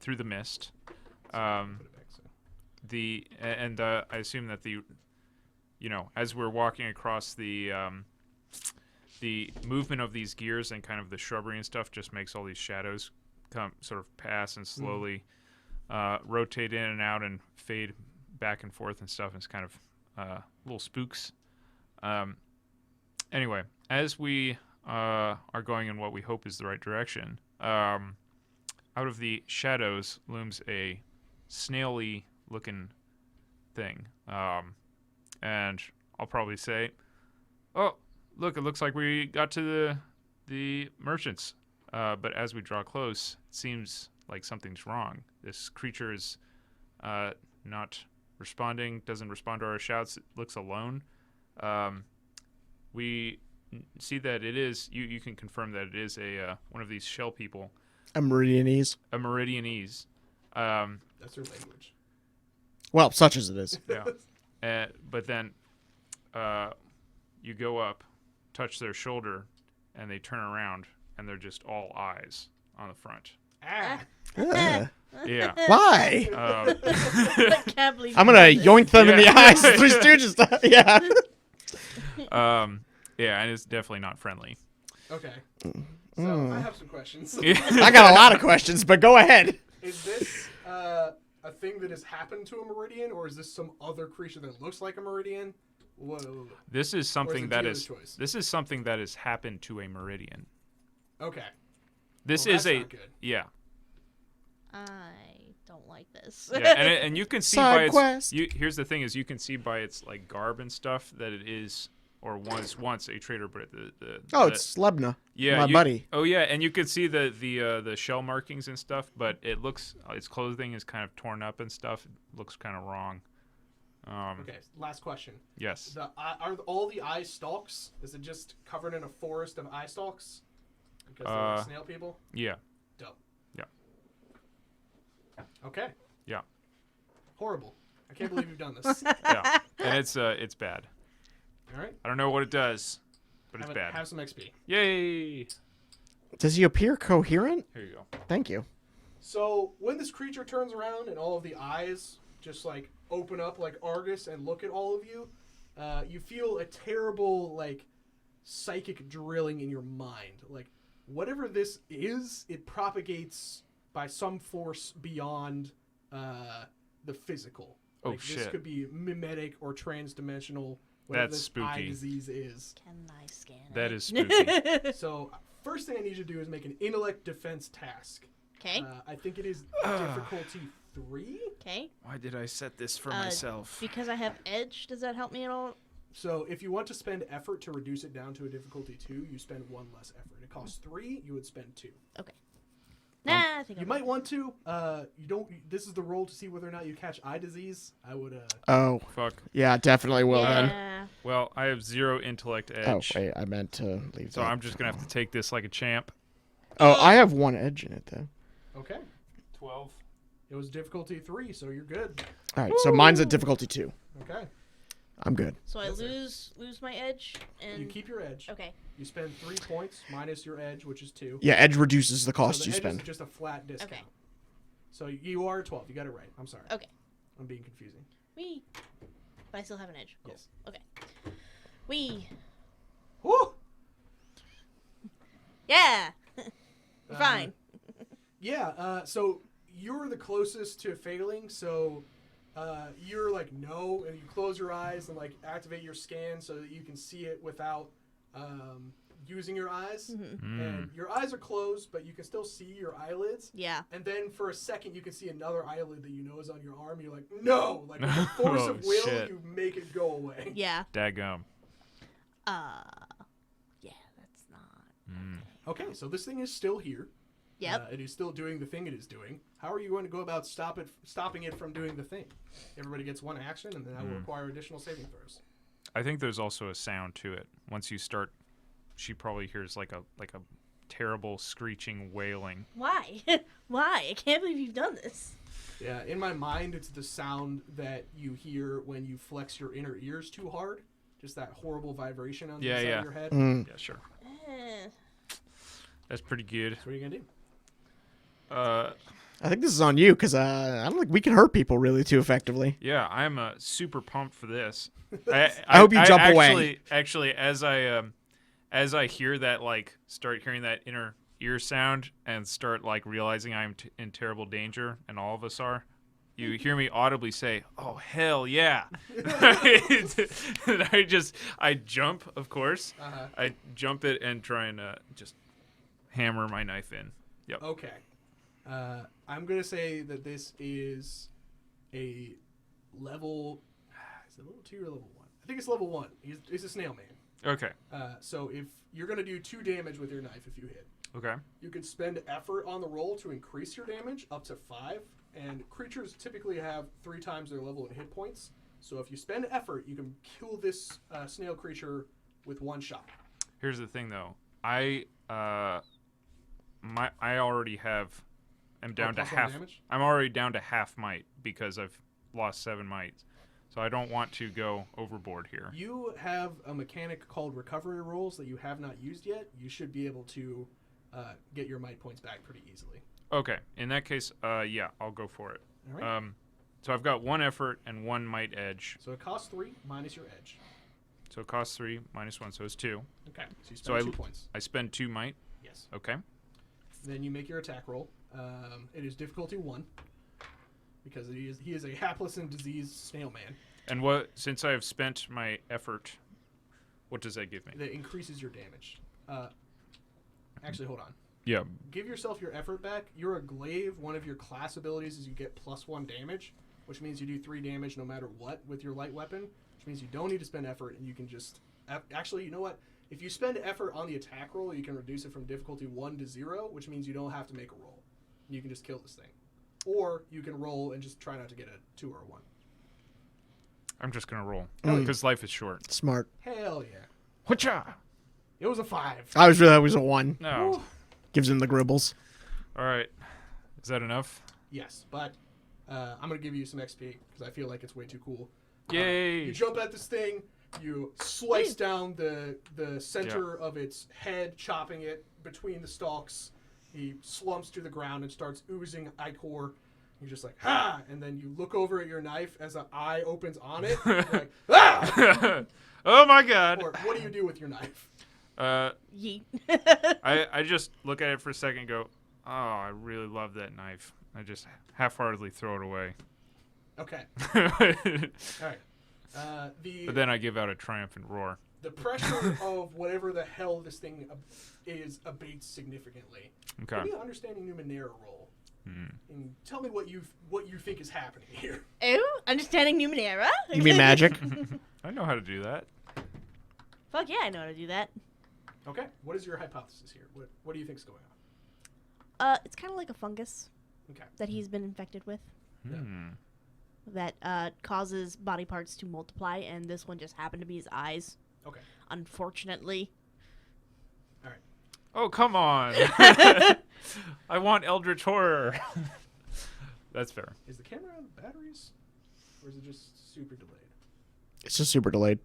through the mist. Put it back, so. I assume that as we're walking across the movement of these gears and kind of the shrubbery and stuff just makes all these shadows come sort of pass and slowly rotate in and out and fade back and forth and stuff. It's kind of little spooks. Anyway, as we are going in what we hope is the right direction, out of the shadows looms a snaily looking thing. And I'll probably say, "Oh, look! It looks like we got to the merchants." But as we draw close, it seems like something's wrong. This creature is not responding. Doesn't respond to our shouts. It looks alone. We see that it is. You can confirm that it is a one of these shell people. A Meridianese. A Meridianese. That's her language. Well, such as it is. Yeah. But then you go up, touch their shoulder, and they turn around, and they're just all eyes on the front. Ah! Yeah. Why? I can't believe I'm gonna you done yoink them in the Yeah. eyes. Three Stooges style. Yeah. Yeah, and it's definitely not friendly. Okay. So I have some questions. I got a lot of questions, but go ahead. Is this a thing that has happened to a Meridian, or is this some other creature that looks like a Meridian? Whoa. This is something it that dealer's is. choice? This is something that has happened to a Meridian. Okay. This Well, is that's a not good. yeah. I don't like this. Yeah, and you can see Side by its. quest. Here's the thing: is you can see by its like garb and stuff that it is or was once a trader, but It's Slebna. yeah, my buddy. Oh yeah, and you can see the shell markings and stuff, but it looks its clothing is kind of torn up and stuff. It looks kind of wrong. Okay. Last question. Yes. Are all the eye stalks? Is it just covered in a forest of eye stalks? Because they're like snail people. Yeah. Dope. Yeah. Okay. Yeah. Horrible. I can't believe you've done this. Yeah. And it's bad. All right. I don't know what it does, but it's Have bad. Have some XP. Yay! Does he appear coherent? Here you go. Thank you. So when this creature turns around and all of the eyes just like open up like Argus and look at all of you, you feel a terrible like psychic drilling in your mind. Like whatever this is, it propagates by some force beyond the physical. Oh, This shit. could be mimetic or transdimensional. Whatever That's this eye spooky. disease is. Can I scan That it? is spooky. So first thing I need you to do is make an intellect defense task. Okay. I think it is difficulty 3. Okay. Why did I set this for myself? Because I have edge, does that help me at all? So if you want to spend effort to reduce it down to a difficulty 2, you spend 1 less effort. It costs 3, you would spend 2. Okay. Nah, I think You might want to. You don't. This is the roll to see whether or not you catch eye disease. I would. Oh, Fuck. yeah, definitely will then. Yeah. Well, I have 0 intellect Oh, edge. wait, I meant to leave So that. I'm just going to have to take this like a champ. Oh, I have 1 edge in it, though. Okay. 12. It was difficulty 3, so you're good. All right, so mine's at difficulty 2. Okay. I'm good. So I Yes, sir. lose my edge and You keep your edge. okay. You spend 3 points minus your edge, which is 2. Yeah, edge reduces the So cost the you edge spend. is just a flat discount. Okay. So you are 12. You got it right. I'm sorry. Okay. I'm being confusing. Wee. But I still have an edge. Cool. Yes. Okay. Wee. Woo! Yeah. We're Uh, fine. Yeah. So you're the closest to failing. So you're like no, and you close your eyes and like activate your scan so that you can see it without using your eyes. Mm-hmm. And your eyes are closed, but you can still see your eyelids. Yeah. And then for a second, you can see another eyelid that you know is on your arm. You're like, no! Like, with the force Oh, of will, shit. you make it go away. Yeah. Daggum. Yeah, that's not. Okay, so this thing is still here. Yep. It is still doing the thing it is doing. How are you going to go about stopping it from doing the thing? Everybody gets 1 action, and then that will require additional saving throws. I think there's also a sound to it. Once you start, she probably hears like a terrible screeching wailing. Why? Why? I can't believe you've done this. Yeah, in my mind, it's the sound that you hear when you flex your inner ears too hard. Just that horrible vibration on the Yeah, inside yeah. of your head. Yeah, sure. Eh. That's pretty good. So what are you going to do? I think this is on you, because I don't think we can hurt people really too effectively. Yeah, I'm super pumped for this. I hope you jump away. Actually, as I hear that, like, start hearing that inner ear sound and start like realizing I'm in terrible danger, and all of us are. You hear me audibly say, "Oh hell yeah!" And I jump, of course. Uh-huh. I jump it and try and just hammer my knife in. Yep. Okay. I'm going to say that this is a level... Is it level 2 or level 1? I think it's level 1. He's a snail man. Okay. So if you're going to do 2 damage with your knife if you hit, Okay. you could spend effort on the roll to increase your damage up to 5. And creatures typically have 3 times their level in hit points. So if you spend effort, you can kill this snail creature with 1 shot. Here's the thing, though. I already have. I'm down to plus 1 half. damage? I'm already down to half might because I've lost 7 might. So I don't want to go overboard here. You have a mechanic called recovery rolls that you have not used yet. You should be able to get your might points back pretty easily. Okay. In that case, yeah, I'll go for it. All right. So I've got 1 effort and 1 might edge. So it costs 3 minus your edge. So it costs 3 minus 1, so it's 2. Okay. So you So spend 2 points. I spend 2 might. Yes. Okay. Then you make your attack roll. It is difficulty 1 because he is a hapless and diseased snail man. And what? Since I have spent my effort, what does that give me? That increases your damage. Actually, hold on. Yeah. Give yourself your effort back. You're a glaive. One of your class abilities is you get +1 damage, which means you do 3 damage no matter what with your light weapon, which means you don't need to spend effort and you can just... Actually, you know what? If you spend effort on the attack roll, you can reduce it from difficulty 1 to 0, which means you don't have to make a roll. You can just kill this thing. Or you can roll and just try not to get a 2 or a 1. I'm just going to roll because life is short. Smart. Hell yeah. Whatcha? It was a 5. I was really, that was a 1. No. Woo. Gives him the gribbles. All right. Is that enough? Yes, but I'm going to give you some XP because I feel like it's way too cool. Yay. You jump at this thing, you slice down the center of its head, chopping it between the stalks. He slumps to the ground and starts oozing ichor. You're just like, ha! And then you look over at your knife as an eye opens on it. You're like, ah! Oh my god. Or what do you do with your knife? Yeet. I just look at it for a second and go, oh, I really love that knife. I just half-heartedly throw it away. Okay. All right. But then I give out a triumphant roar. The pressure of whatever the hell this thing is abates significantly. Okay. Give me an understanding Numenera roll, and tell me what you think is happening here. Oh, understanding Numenera? You mean magic? I know how to do that. Fuck yeah, I know how to do that. Okay. What is your hypothesis here? What do you think is going on? It's kind of like a fungus Okay. that he's been infected with Hmm. that causes body parts to multiply, and this one just happened to be his eyes. Okay. Unfortunately. All right. Oh, come on. I want Eldritch Horror. That's fair. Is the camera on batteries, or is it just super delayed? It's just super delayed.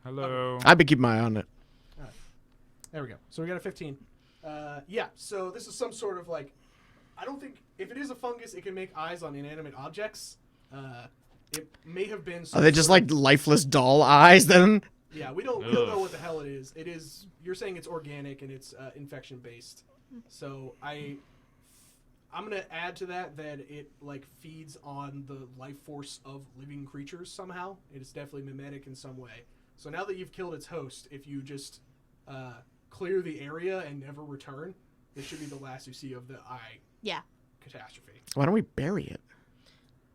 Hello. I've been keeping my eye on it. All right. There we go. So we got a 15. Yeah. So this is some sort of like, I don't think if it is a fungus, it can make eyes on inanimate objects. It may have been. Are they just like lifeless doll eyes then? Yeah, we don't know what the hell it is. It is. You're saying it's organic and it's infection based. So I'm gonna add to that it like feeds on the life force of living creatures somehow. It is definitely mimetic in some way. So now that you've killed its host, if you just clear the area and never return, this should be the last you see of the eye Yeah. catastrophe. Why don't we bury it?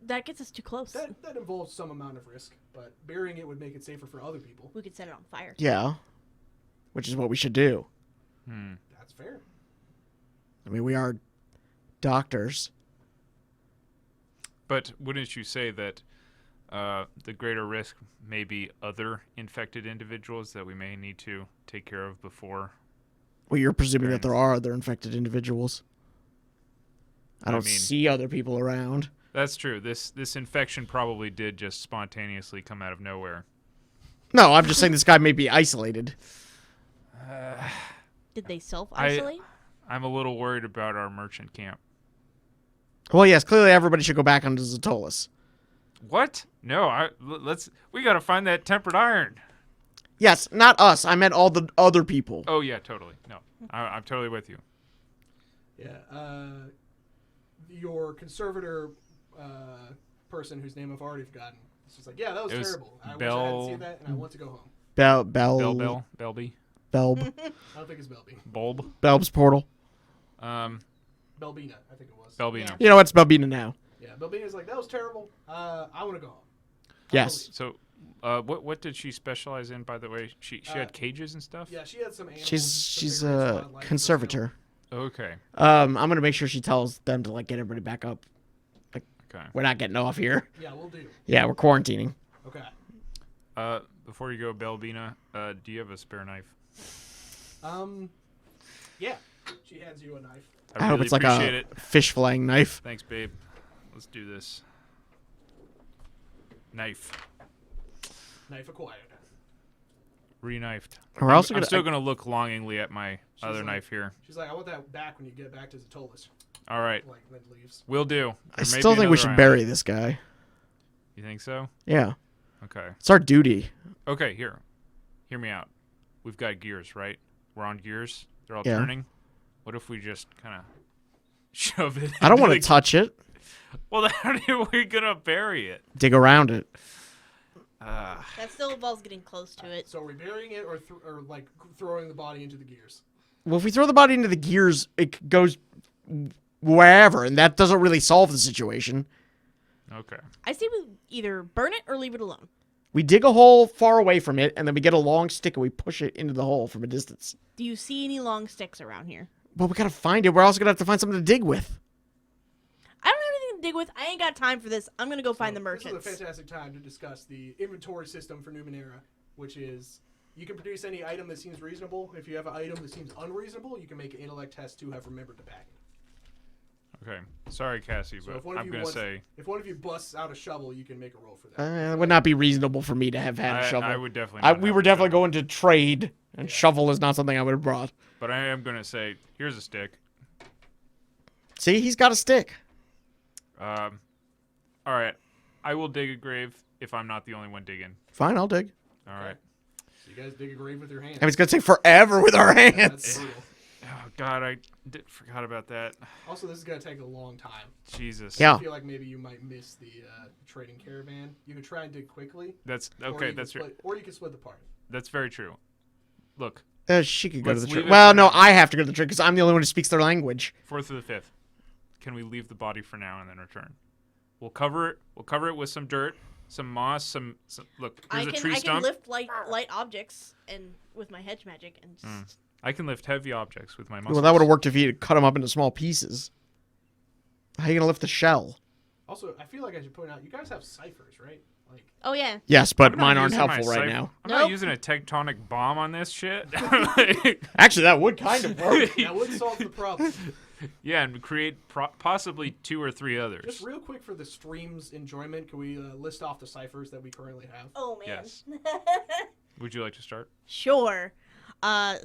That gets us too close. That involves some amount of risk, but burying it would make it safer for other people. We could set it on fire. Yeah. Which is what we should do. That's fair. I mean, we are doctors. But wouldn't you say that the greater risk may be other infected individuals that we may need to take care of before? Well, you're presuming that there are other infected individuals. I don't mean, see other people around. That's true. This infection probably did just spontaneously come out of nowhere. No, I'm just saying this guy may be isolated. Did they self-isolate? I'm a little worried about our merchant camp. Well, yes, clearly everybody should go back onto Ztolus. What? No, we got to find that tempered iron. Yes, not us. I meant all the other people. Oh yeah, totally. No, I'm totally with you. Yeah. Your conservator person whose name I've already forgotten. It's just like, yeah, that was terrible. I wish I hadn't seen that, and I want to go home. Belby. Belb. I don't think it's Belby. Bulb. Belb's portal. Belbina, I think it was. Belbino. Yeah. You know what's Belbina now? Yeah, Belbina's like, that was terrible. I want to go home. Yes. So, what did she specialize in, by the way? She had cages and stuff? Yeah, she had some animals. She's some a wildlife conservator. Okay. I'm gonna make sure she tells them to like get everybody back up. Okay. We're not getting off here. Yeah, we'll do. Yeah, we're quarantining. Okay. Before you go, Belbina, do you have a spare knife? Yeah. She hands you a knife. I hope really it's like appreciate a it. fish filleting knife. Thanks, babe. Let's do this. Knife. Knife acquired. Re-knifed. We're also I'm gonna. still gonna look longingly at my other like- knife here. She's like, I want that back when you get back to Ztolus. All right, Like, then leaves. will do. I There may still be think we another should iron. bury this guy. You think so? Yeah, Okay. it's our duty. Okay, here. Hear me out. We've got gears, right? We're on gears. They're all Yeah. turning. What if we just kind of shove it? I don't want into to touch it. Well, then how are we gonna bury it? Dig around it. That still involves getting close to it. So are we burying it or like throwing the body into the gears? Well, if we throw the body into the gears, it goes wherever, and that doesn't really solve the situation. Okay. I say we either burn it or leave it alone. We dig a hole far away from it, and then we get a long stick and we push it into the hole from a distance. Do you see any long sticks around here? Well, we gotta find it. We're also gonna have to find something to dig with. I don't have anything to dig with. I ain't got time for this. I'm gonna go find the This merchants. is a fantastic time to discuss the inventory system for Numenera, which is you can produce any item that seems reasonable. If you have an item that seems unreasonable, you can make an intellect test to have remembered to pack it. Okay. Sorry, Cassie, So but if one of I'm you gonna wants, say if one of you busts out a shovel, you can make a roll for that. It would not be reasonable for me to have had a shovel. I would definitely. Not We have were a definitely shovel. going to trade, and shovel is not something I would have brought. But I am gonna say, here's a stick. See, he's got a stick. All right. I will dig a grave if I'm not the only one digging. Fine, I'll dig. All right. So you guys dig a grave with your hands. I mean, it's gonna take forever with our Yeah, hands. that's brutal. Oh God, I forgot about that. Also, this is gonna take a long time. Jesus. Yeah. I feel like maybe you might miss the trading caravan. You could try and dig quickly. That's or okay. you That's could split, or you can split the party. That's very true. Look, She could go to Let's the leave tree. it Well, for no, now. I have to go to the tree because I'm the only one who speaks their language. 4th or the 5th. Can we leave the body for now and then return? We'll cover it. We'll cover it with some dirt, some moss, some look. Here's a tree I can stump. lift light objects and with my hedge magic and just, I can lift heavy objects with my muscles. Well, that would have worked if you had cut them up into small pieces. How are you gonna lift the shell? Also, I feel like I should point out you guys have ciphers, right? Like, Oh yeah. Yes, but I'm not mine aren't using my helpful right cipher- now. I'm Nope. not using a tectonic bomb on this shit. Like, Actually, that would kind of work. that would solve the problem. yeah, and create possibly 2 or 3 others. Just real quick for the stream's enjoyment, can we list off the ciphers that we currently have? Oh man. Yes. Would you like to start? Sure.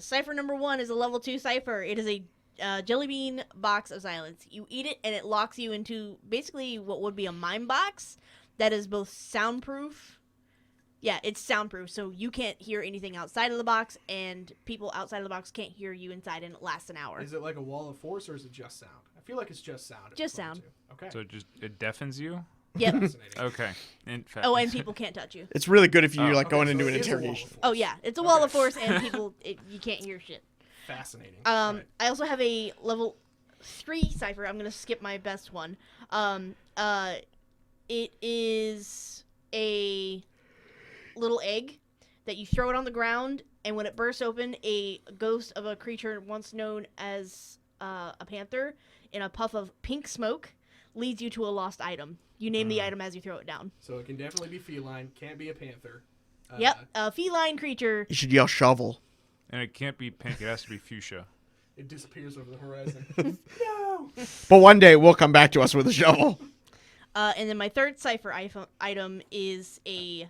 Cipher number 1 is a level 2 cipher. It is a jelly bean box of silence. You eat it and it locks you into basically what would be a mine box that is both soundproof. Yeah, it's soundproof, so you can't hear anything outside of the box, and people outside of the box can't hear you inside, and it lasts an hour. Is it like a wall of force or is it just sound? I feel like it's just sound. at Just this point, sound. too. Okay. So it deafens you? Yep. Fascinating. Okay. In fact, Oh, and people can't touch you. It's really good if you Oh, like Okay, going so into it an is a wall of interrogation. force. Oh yeah, it's a wall Okay. of force, and people you can't hear shit. Fascinating. Right. Right. I also have a level 3 cipher. I'm gonna skip my best one. It is a little egg that you throw it on the ground, and when it bursts open, a ghost of a creature once known as a panther in a puff of pink smoke leads you to a lost item. You name the item as you throw it down. So it can definitely be feline. Can't be a panther. Yep, a feline creature. You should yell shovel. and it can't be pink. It has to be fuchsia. It disappears over the horizon. No. But one day it will come back to us with a shovel. And then my third cipher item is a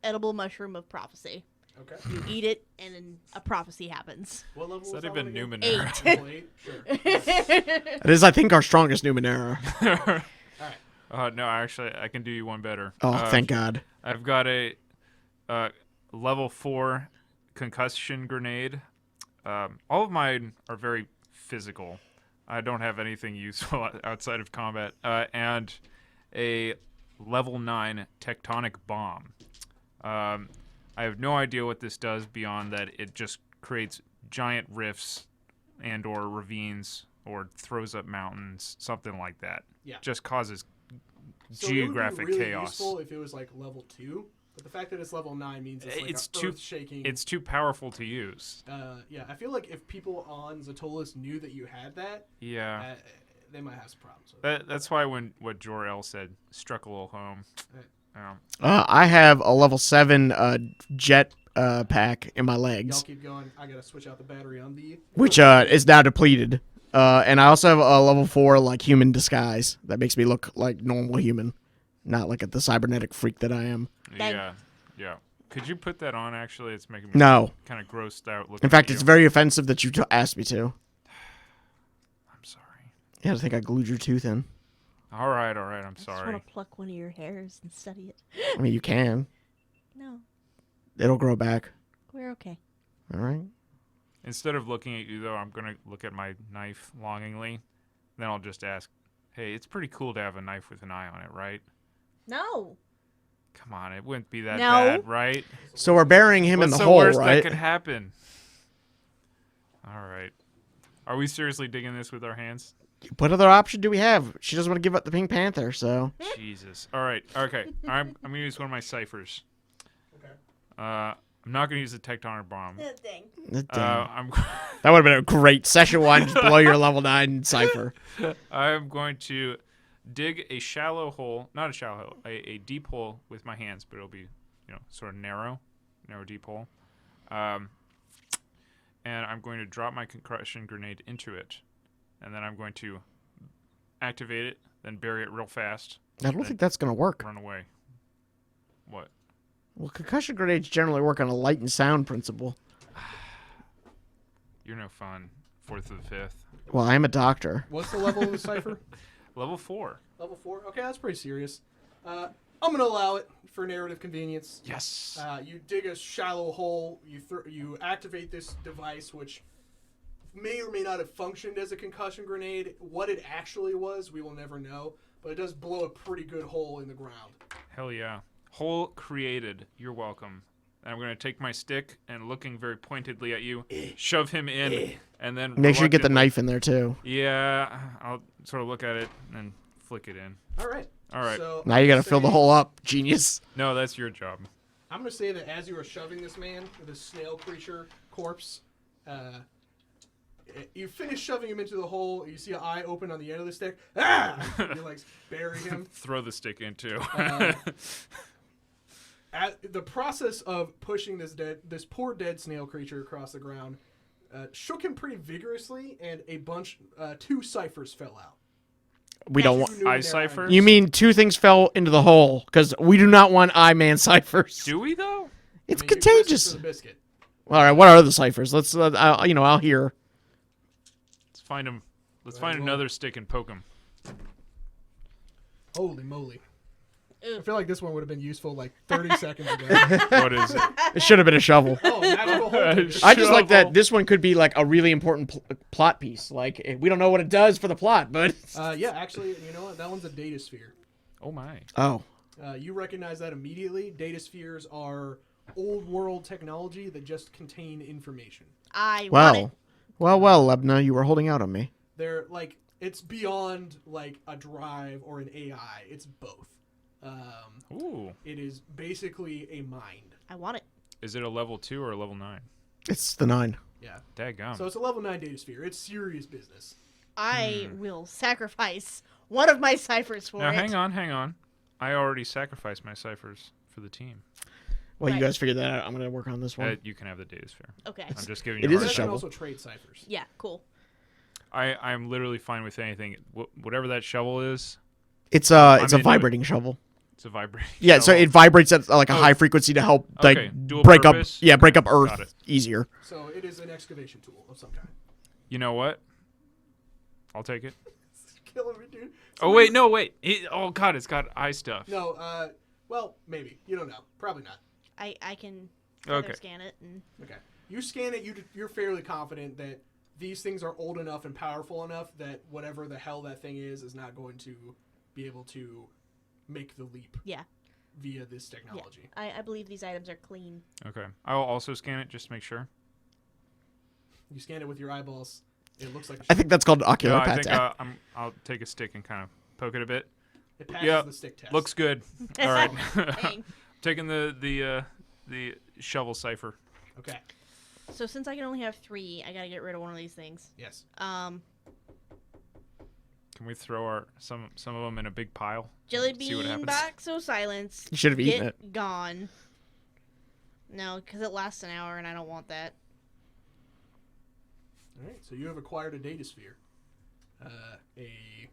edible mushroom of prophecy. Okay. You eat it, and then a prophecy happens. What level Is was that that even one again? Numenera? Level 8? Sure. It is, I think, our strongest Numenera. All right. No, actually, I can do you one better. Oh, thank God. I've got a level 4 concussion grenade. All of mine are very physical. I don't have anything useful outside of combat. And a level 9 tectonic bomb. I have no idea what this does beyond that it just creates giant rifts and or ravines or throws up mountains, something like that. Yeah. Just causes So geographic it would be really chaos. useful if it was like level 2, but the fact that it's level 9 means it's like It's a too- earth-shaking. It's too powerful to use. Yeah, I feel like if people on Ztolus knew that you had that, Yeah. they might have some problems with it. That's why when what Jor-El said struck a little home. Right. I have a level 7 jet pack in my Y'all legs, keep going. I gotta switch out the battery on the. which is now depleted. And I also have a level 4 like human disguise that makes me look like normal human, not like the cybernetic freak that I am. Dang. Yeah. Could you put that on? Actually, it's making me No. kind of grossed out. Looking In fact, at it's you. very offensive that you asked me to. I'm sorry. Yeah, I think I glued your tooth in. All right. I'm I just sorry. want to pluck one of your hairs and study it. I mean, you can. No, It'll grow back. we're okay. All right. Instead of looking at you, though, I'm gonna look at my knife longingly. Then I'll just ask, "Hey, it's pretty cool to have a knife with an eye on it, right? No. Come on, it wouldn't be that No. bad, right? So we're burying him What's in the the hole, worst right? that could happen? All right. Are we seriously digging this with our hands? What other option do we have? She doesn't want to give up the Pink Panther, so. Jesus. All right. Okay. I'm gonna use one of my ciphers. Okay. I'm not gonna use the tectonic bomb. Dang. I'm That would have been a great session one. Just blow your level 9 cipher. I'm going to dig a shallow hole, not a shallow hole, a deep hole with my hands, but it'll be, sort of narrow, deep hole. And I'm going to drop my concussion grenade into it, and then I'm going to activate it, then bury it real fast, I don't think that's going to work. run away. What? Well, concussion grenades generally work on a light and sound principle. You're no fun. 4th or the 5th. Well, I am a doctor. What's the level of the cipher? Level 4. Level 4. Okay, that's pretty serious. I'm gonna allow it for narrative convenience. Yes. You dig a shallow hole. You activate this device, which may or may not have functioned as a concussion grenade. What it actually was, we will never know. But it does blow a pretty good hole in the ground. Hell yeah. Hole created. You're welcome. And I'm going to take my stick and looking very pointedly at you, shove him in, and then Make sure you get the reluctantly- knife in there too. Yeah, I'll sort of look at it and flick it in. All right. All right. So Now you got to fill the hole up, genius. No, that's your job. I'm going to say that as you are shoving this man with this snail creature corpse, you finish shoving him into the hole. You see an eye open on the end of the stick. Ah! You like bury him. Throw the stick in too. At the process of pushing this poor dead snail creature across the ground shook him pretty vigorously, and two ciphers fell out. We don't want. Two Numenera Eye cipher? items. You mean 2 things fell into the hole? Because we do not want eye man ciphers. Do we though? It's I mean, you're contagious. for the biscuit. All right, what are the ciphers? Let's, I'll hear. Let's find him. Let's Right, find well- another stick and poke him. Holy moly. Ew. I feel like this one would have been useful like 30 seconds ago. What is it? It should have been a shovel. Oh, magical hole. I just like that Shovel. this one could be like a really important plot piece. Like we don't know what it does for the plot, but Yeah, actually, you know what? That one's a data sphere. Oh my. oh, You recognize that immediately. Data spheres are old world technology that just contain information. I want it. well, Lebna, you were holding out on me. They're like, it's beyond like a drive or an AI. It's both. Ooh. It is basically a mind. I want it. Is it a level 2 or a level 9? It's the 9. Yeah. Daggum. So it's a level 9 data sphere. It's serious business. I will sacrifice one of my ciphers for Now it. hang on. I already sacrificed my ciphers for the team. Well, Right. you guys figured that out. I'm gonna work on this one. You can have the data sphere. Okay. I'm just giving It you is a a You hard can shovel. also trade ciphers. Yeah, cool. I'm literally fine with anything. Whatever that shovel is, It's I'm a into it. vibrating shovel. it's a vibrating. Yeah, so shovel. it vibrates at like a Oh. high frequency to help Okay, like dual break purpose? up. Yeah, break up Got Earth it. easier. So it is an excavation tool of some kind. You know what? I'll take it. Killing me, dude. Oh wait, no wait. Oh god, it's got eye stuff. No, well, maybe. You don't know. Probably not. I can feather Okay. scan it and Okay. You scan it, you're fairly confident that these things are old enough and powerful enough that whatever the hell that thing is not going to be able to make the leap yeah. via this technology. I believe these items are clean. Okay. I'll also scan it just to make sure. You scan it with your eyeballs. It looks like I think that's called No, ocular I think patat. I'll take a stick and kind of poke it a bit. it passes yeah, the stick test. Looks good. All right. Dang. Taking the shovel cipher. Okay. So since I can only have 3, I gotta get rid of one of these things. Yes. Can we throw some of them in a big pile? Jelly See what bean happens. box of silence. You should have eaten Get it. gone. No, because it lasts an hour and I don't want that. All right. So you have acquired a data sphere, a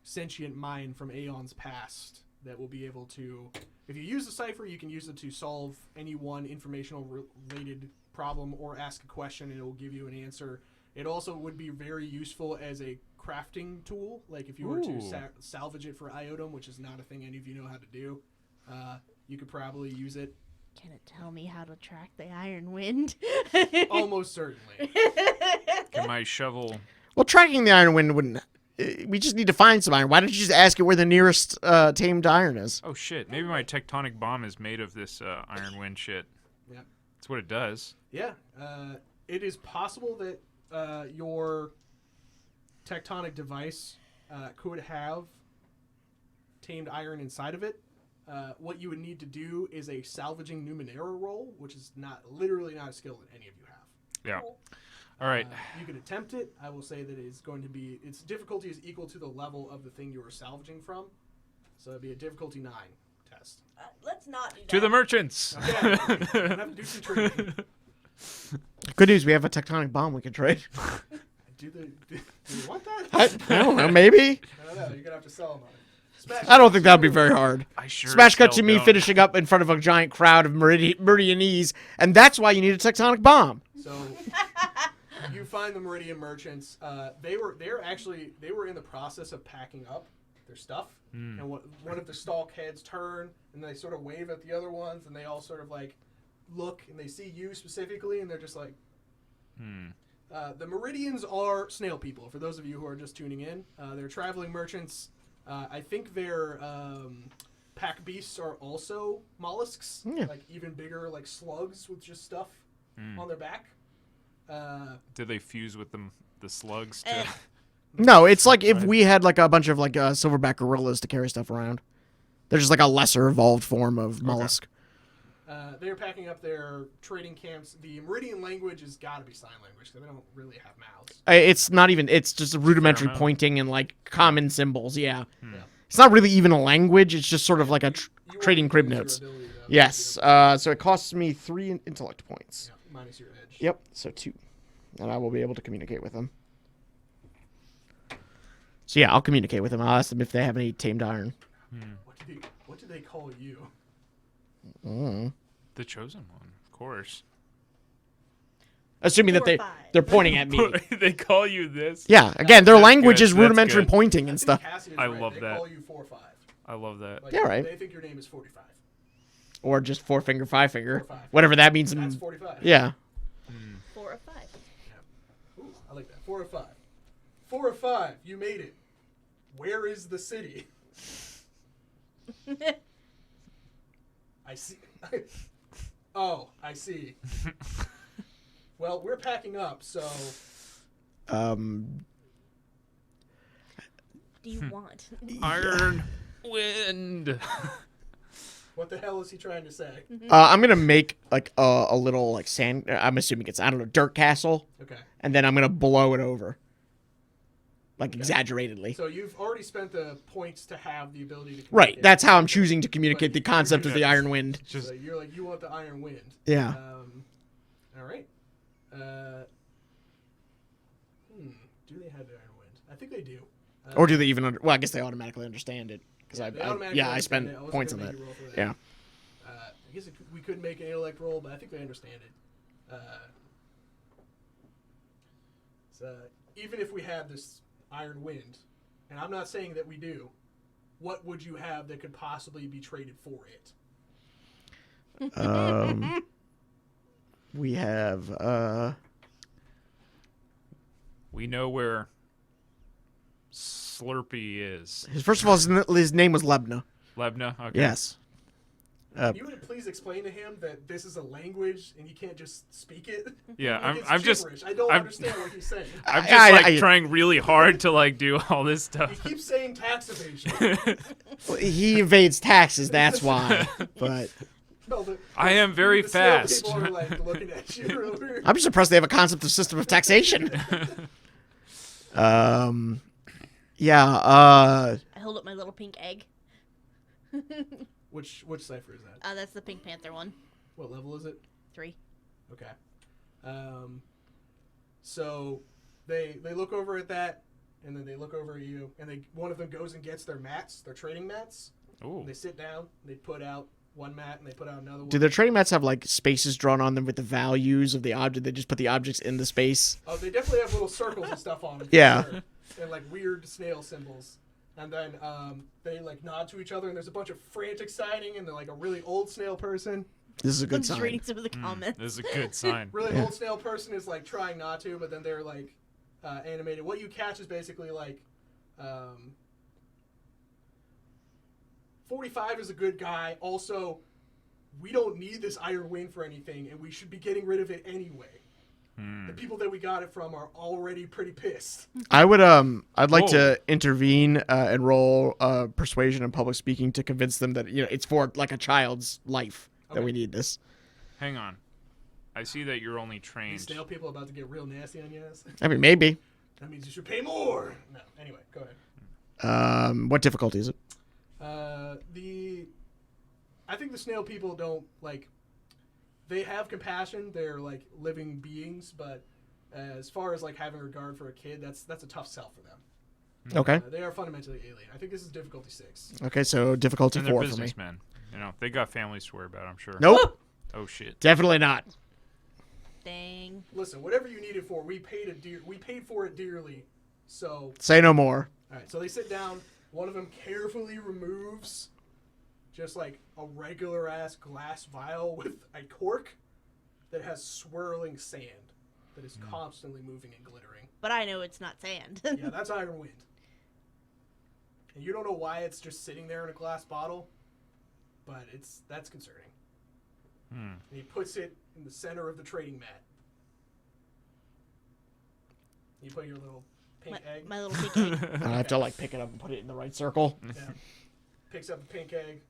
sentient mind from aeons past that will be able to, if you use the cipher, you can use it to solve any one informational related problem or ask a question, and it will give you an answer. It also would be very useful as a crafting tool, like if you were to Ooh. salvage it for iotum, which is not a thing any of you know how to do. You could probably use it. Can it tell me how to track the iron wind? Almost certainly. Can my shovel? Well, tracking the iron wind wouldn't. We just need to find some iron. Why don't you just ask it where the nearest tamed iron is? Oh shit! Maybe my tectonic bomb is made of this iron wind shit. Yep. That's what it does. Yeah, it is possible that your tectonic device could have tamed iron inside of it. What you would need to do is a salvaging Numenera roll, which is literally not a skill that any of you have. Yeah. Cool. All right. You can attempt it. I will say that it's going to be its difficulty is equal to the level of the thing you are salvaging from, so it'd be a difficulty 9 test. Let's not do that. To the merchants. Okay, I'm gonna have to do some trading. Good news, we have a tectonic bomb we can trade. Do you want that? I don't know, maybe. I don't know. You're gonna have to sell them on it. Smash I don't think that would be very hard. I sure. Smash as cut to hell me don't. finishing up in front of a giant crowd of Meridianese, and that's why you need a tectonic bomb. So you find the Meridian merchants. They were in the process of packing up their stuff, and one of the stalk heads turn and they sort of wave at the other ones, and they all sort of like look and they see you specifically, and they're just like, The Meridians are snail people. For those of you who are just tuning in, they're traveling merchants. I think their pack beasts are also mollusks, like even bigger, like slugs with just stuff on their back. Do they fuse with the slugs? To... No, it's like if we had like a bunch of like silverback gorillas to carry stuff around. They're just like a lesser evolved form of mollusk. They're packing up their trading camps. The Meridian language has got to be sign language because they don't really have mouths. It's not even. It's just a rudimentary pointing and like common symbols. Yeah. It's not really even a language. It's just sort of like a trading crib notes. Ability, though, Yes. So it costs me 3 intellect points. Yeah, minus your edge. Yep. So 2, and I will be able to communicate with them. So yeah, I'll communicate with them. I'll ask them if they have any tamed iron. What do they call you? The chosen one, of course. Assuming that they're pointing at me. They call you this? Yeah. Again, their language good. is rudimentary That's good. pointing and stuff. I love they that. Call you 4-5. I love that. Like, Yeah, right. They think your name is 45. Or just 4-finger, 5-finger, 4-5. whatever that means. That's 45. Yeah. 4 or 5. Yeah. Ooh, I like that. 4 or 5. 4 or 5. You made it. Where is the city? I see. Oh, I see. Well, we're packing up, so. Do you want? Iron wind. What the hell is he trying to say? I'm gonna make like a little like sand. I'm assuming it's, I don't know, dirt castle, Okay. and then I'm gonna blow it over, like exaggeratedly. So you've already spent the points to have the ability to communicate. Right. That's how I'm choosing to communicate the concept of the iron wind. Just So you're like, you want the iron wind. Yeah. All right. Do they have the iron wind? I think they do. Or do they even? Well, I guess they automatically understand it because they I automatically understand spent it. I wasn't points on gonna that. make you roll for that. Yeah. I guess we could make an intellect roll, but I think they understand it. So even if we had this iron wind, and I'm not saying that we do, what would you have that could possibly be traded for it? We have we know where Slurpee is. first of all, his name was Lebna. Lebna? Okay. Yes. You would please explain to him that this is a language and he can't just speak it. Yeah, Like, I'm it's just gibberish. I don't understand what he's saying. I'm just trying really hard to like do all this He stuff. keeps saying tax evasion. He evades taxes. That's why. But No, I am very the snail fast. People are like looking at you real weird. I'm just impressed they have a concept of system of taxation. Yeah. I hold up my little pink egg. Which cipher is that? That's the Pink Panther one. What level is it? 3. Okay. So they look over at that, and then they look over at you, and one of them goes and gets their mats, their trading mats. Ooh. They sit down, they put out one mat, and they put out another one. Do their trading mats have like spaces drawn on them with the values of the object? They just put the objects in the space. Oh, they definitely have little circles and stuff on them. Yeah. Sure. And like weird snail symbols. And then they like nod to each other, and there's a bunch of frantic signing, and they're like a really old snail person. This is a I'm good just sign. reading some of the comments. This is a good sign. Really old snail person is like trying not to, but then they're like animated. What you catch is basically like 45 is a good guy. Also, we don't need this iron wind for anything, and we should be getting rid of it anyway. The people that we got it from are already pretty pissed. I would I'd like Whoa. to intervene and roll persuasion and public speaking to convince them that it's for like a child's life that we need this. Hang on. I see that you're only These trained. snail people are about to get real nasty on you. I mean, maybe. That means you should pay more. No, anyway, go ahead. What difficulty is it? I think the snail people don't like. They have compassion. They're like living beings, but as far as like having regard for a kid, that's a tough sell for them. Okay. They are fundamentally alien. I think this is difficulty 6. Okay, so difficulty And they're 4 for me. businessmen. You know, they got families to worry about, I'm sure. Nope. Oh shit. Definitely not. Dang. Listen, whatever you need it for, we paid for it dearly. So, Say no more. all right. So they sit down. One of them carefully removes just like a regular ass glass vial with a cork that has swirling sand. that is constantly moving and glittering. But I know it's not sand. Yeah, that's iron wind. And you don't know why it's just sitting there in a glass bottle, but that's concerning. And he puts it in the center of the trading mat. You put your little pink egg. My little pink egg. I have to like pick it up and put it in the right circle. Yeah. Picks up the pink egg.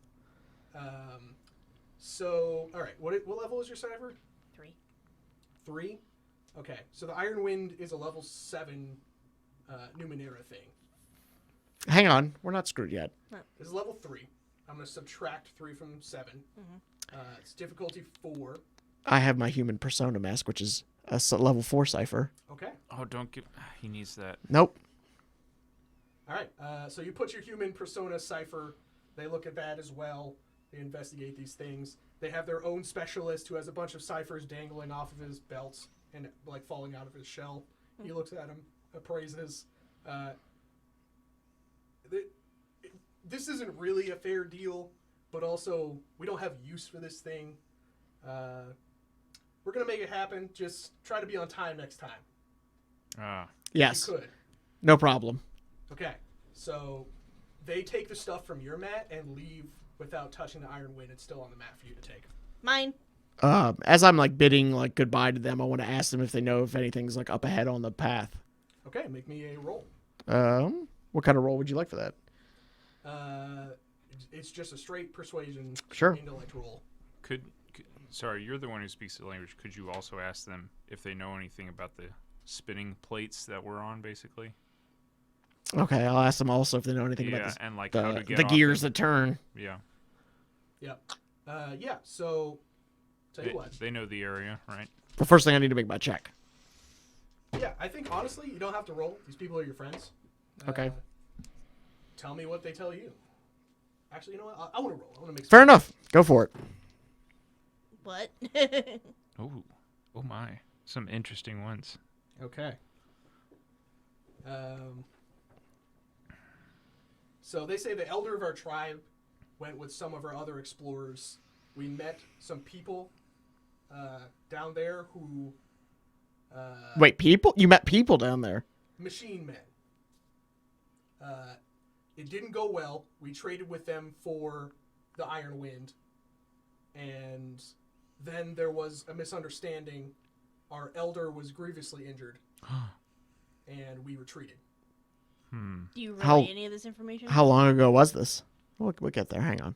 So, all right. What level is your cipher? 3. 3? Okay. So the Iron Wind is a level 7 Numenera thing. Hang on, we're not screwed yet. This is level 3. I'm going to subtract 3 from 7. It's difficulty 4. I have my human persona mask, which is a level 4 cipher. Okay. Oh, don't give. He needs that. Nope. All right. So you put your human persona cipher. They look at that as well. They investigate these things. They have their own specialist who has a bunch of ciphers dangling off of his belt and like falling out of his shell. He looks at them, appraises. This isn't really a fair deal, but also we don't have use for this thing. We're gonna make it happen. Just try to be on time next time. Yes. You could. No problem. Okay. So they take the stuff from your mat and leave without touching the Iron Wind. It's still on the mat for you to take. Mine. As I'm like bidding like goodbye to them, I want to ask them if they know if anything's like up ahead on the path. Okay, make me a roll. What kind of roll would you like for that? It's just a straight persuasion Sure. intellect roll. Sorry, you're the one who speaks the language. Could you also ask them if they know anything about the spinning plates that we're on, basically? Okay, I'll ask them also if they know anything about this, and like how to get the off gears them. that turn. Yeah. Yep. Yeah. So, tell you what. They know the area, right? The first thing I need to make my check. Yeah, I think honestly, you don't have to roll. These people are your friends. Okay. Tell me what they tell you. Actually, you know what? I want to roll. I want to make. Fair enough. Go for it. What? Oh my, some interesting ones. Okay. So they say the elder of our tribe went with some of our other explorers. We met some people down there who... Wait, people? You met people down there? Machine men. It didn't go well. We traded with them for the Iron Wind. And then there was a misunderstanding. Our elder was grievously injured. And we retreated. Do you relay any of this information? How long ago was this? We'll get there. Hang on.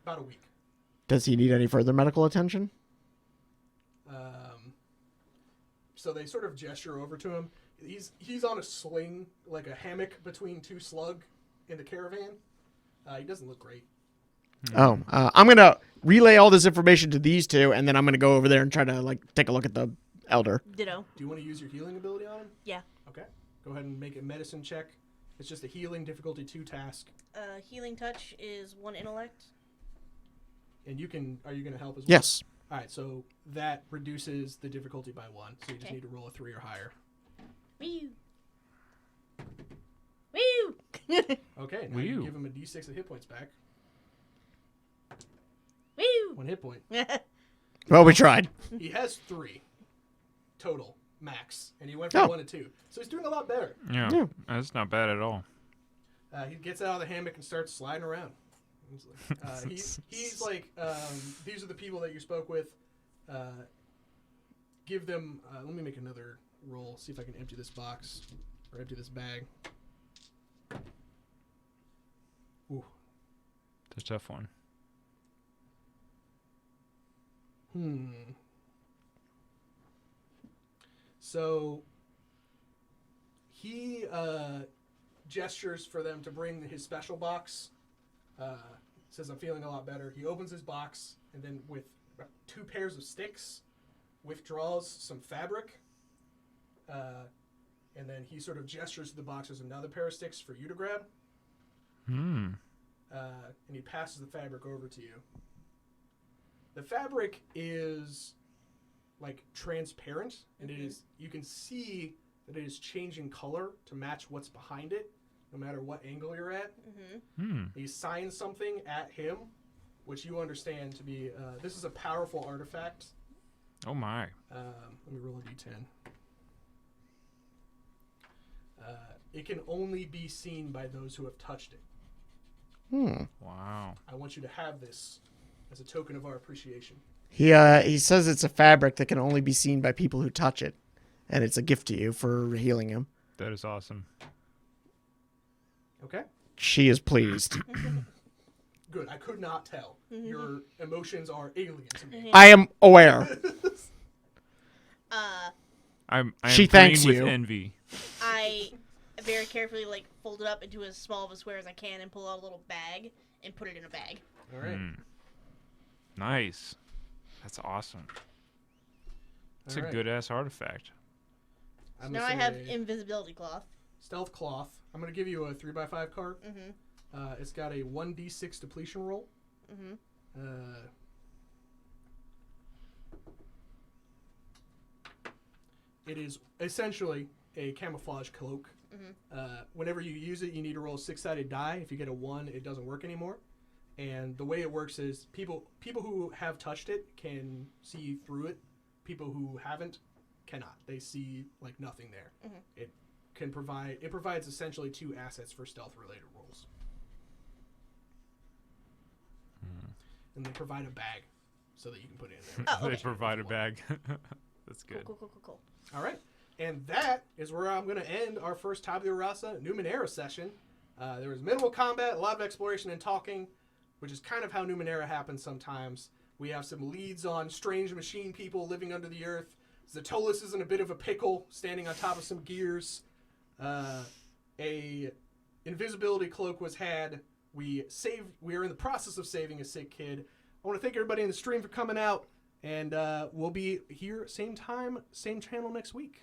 About a week. Does he need any further medical attention? So they sort of gesture over to him. He's on a sling, like a hammock between two slug in the caravan. He doesn't look great. I'm gonna relay all this information to these two, and then I'm gonna go over there and try to like take a look at the elder. Ditto. Do you want to use your healing ability on him? Yeah. Okay. Go ahead and make a medicine check. It's just a healing difficulty 2 task. Healing touch is 1 intellect. And are you going to help as well? Yes. All right, so that reduces the difficulty by 1. So you just need to roll a 3 or higher. Woo! Woo! Okay, now you give him a d6 of hit points back. Woo! 1 hit point. Well, we tried. He has 3 total max, and he went from 1 to 2. So he's doing a lot better. Yeah, that's not bad at all. He gets out of the hammock and starts sliding around. He's like, these are the people that you spoke with. Give them. Let me make another roll. See if I can empty this box or empty this bag. Ooh. It's a tough one. So he gestures for them to bring his special box. Says, I'm feeling a lot better. He opens his box and then with 2 pairs of sticks withdraws some fabric. And then he sort of gestures to the box as another pair of sticks for you to grab. And he passes the fabric over to you. The fabric is like transparent, and you can see that it is changing color to match what's behind it, no matter what angle you're at. He signs something at him, which you understand to be this is a powerful artifact. Oh my! Let me roll a d10. It can only be seen by those who have touched it. Wow. I want you to have this as a token of our appreciation. He says it's a fabric that can only be seen by people who touch it, and it's a gift to you for healing him. That is awesome. Okay? She is pleased. Good. I could not tell. Your emotions are alien to me. I am aware. I am She green thanks with you. envy. I very carefully fold it up into as small of a square as I can and pull out a little bag and put it in a bag. All right. Nice. That's awesome. It's All a right. good-ass artifact. I'm Now gonna I have say invisibility cloth. stealth cloth. I'm going to give you a 3x5 card. It's got a 1d6 depletion roll. It is essentially a camouflage cloak. Whenever you use it, you need to roll a 6-sided die. If you get a 1, it doesn't work anymore. And the way it works is people who have touched it can see through it. People who haven't cannot. They see nothing there. It provides essentially 2 assets for stealth related rolls. And they provide a bag so that you can put it in there. Oh, okay. They provide a bag. That's good. Cool. All right. And that is where I'm going to end our first Tabula Rasa Numenera session. There was minimal combat, a lot of exploration and talking, which is kind of how Numenera happens sometimes. We have some leads on strange machine people living under the earth. Ztolus is in a bit of a pickle, standing on top of some gears. A invisibility cloak was had. We are in the process of saving a sick kid. I want to thank everybody in the stream for coming out, and we'll be here same time, same channel next week.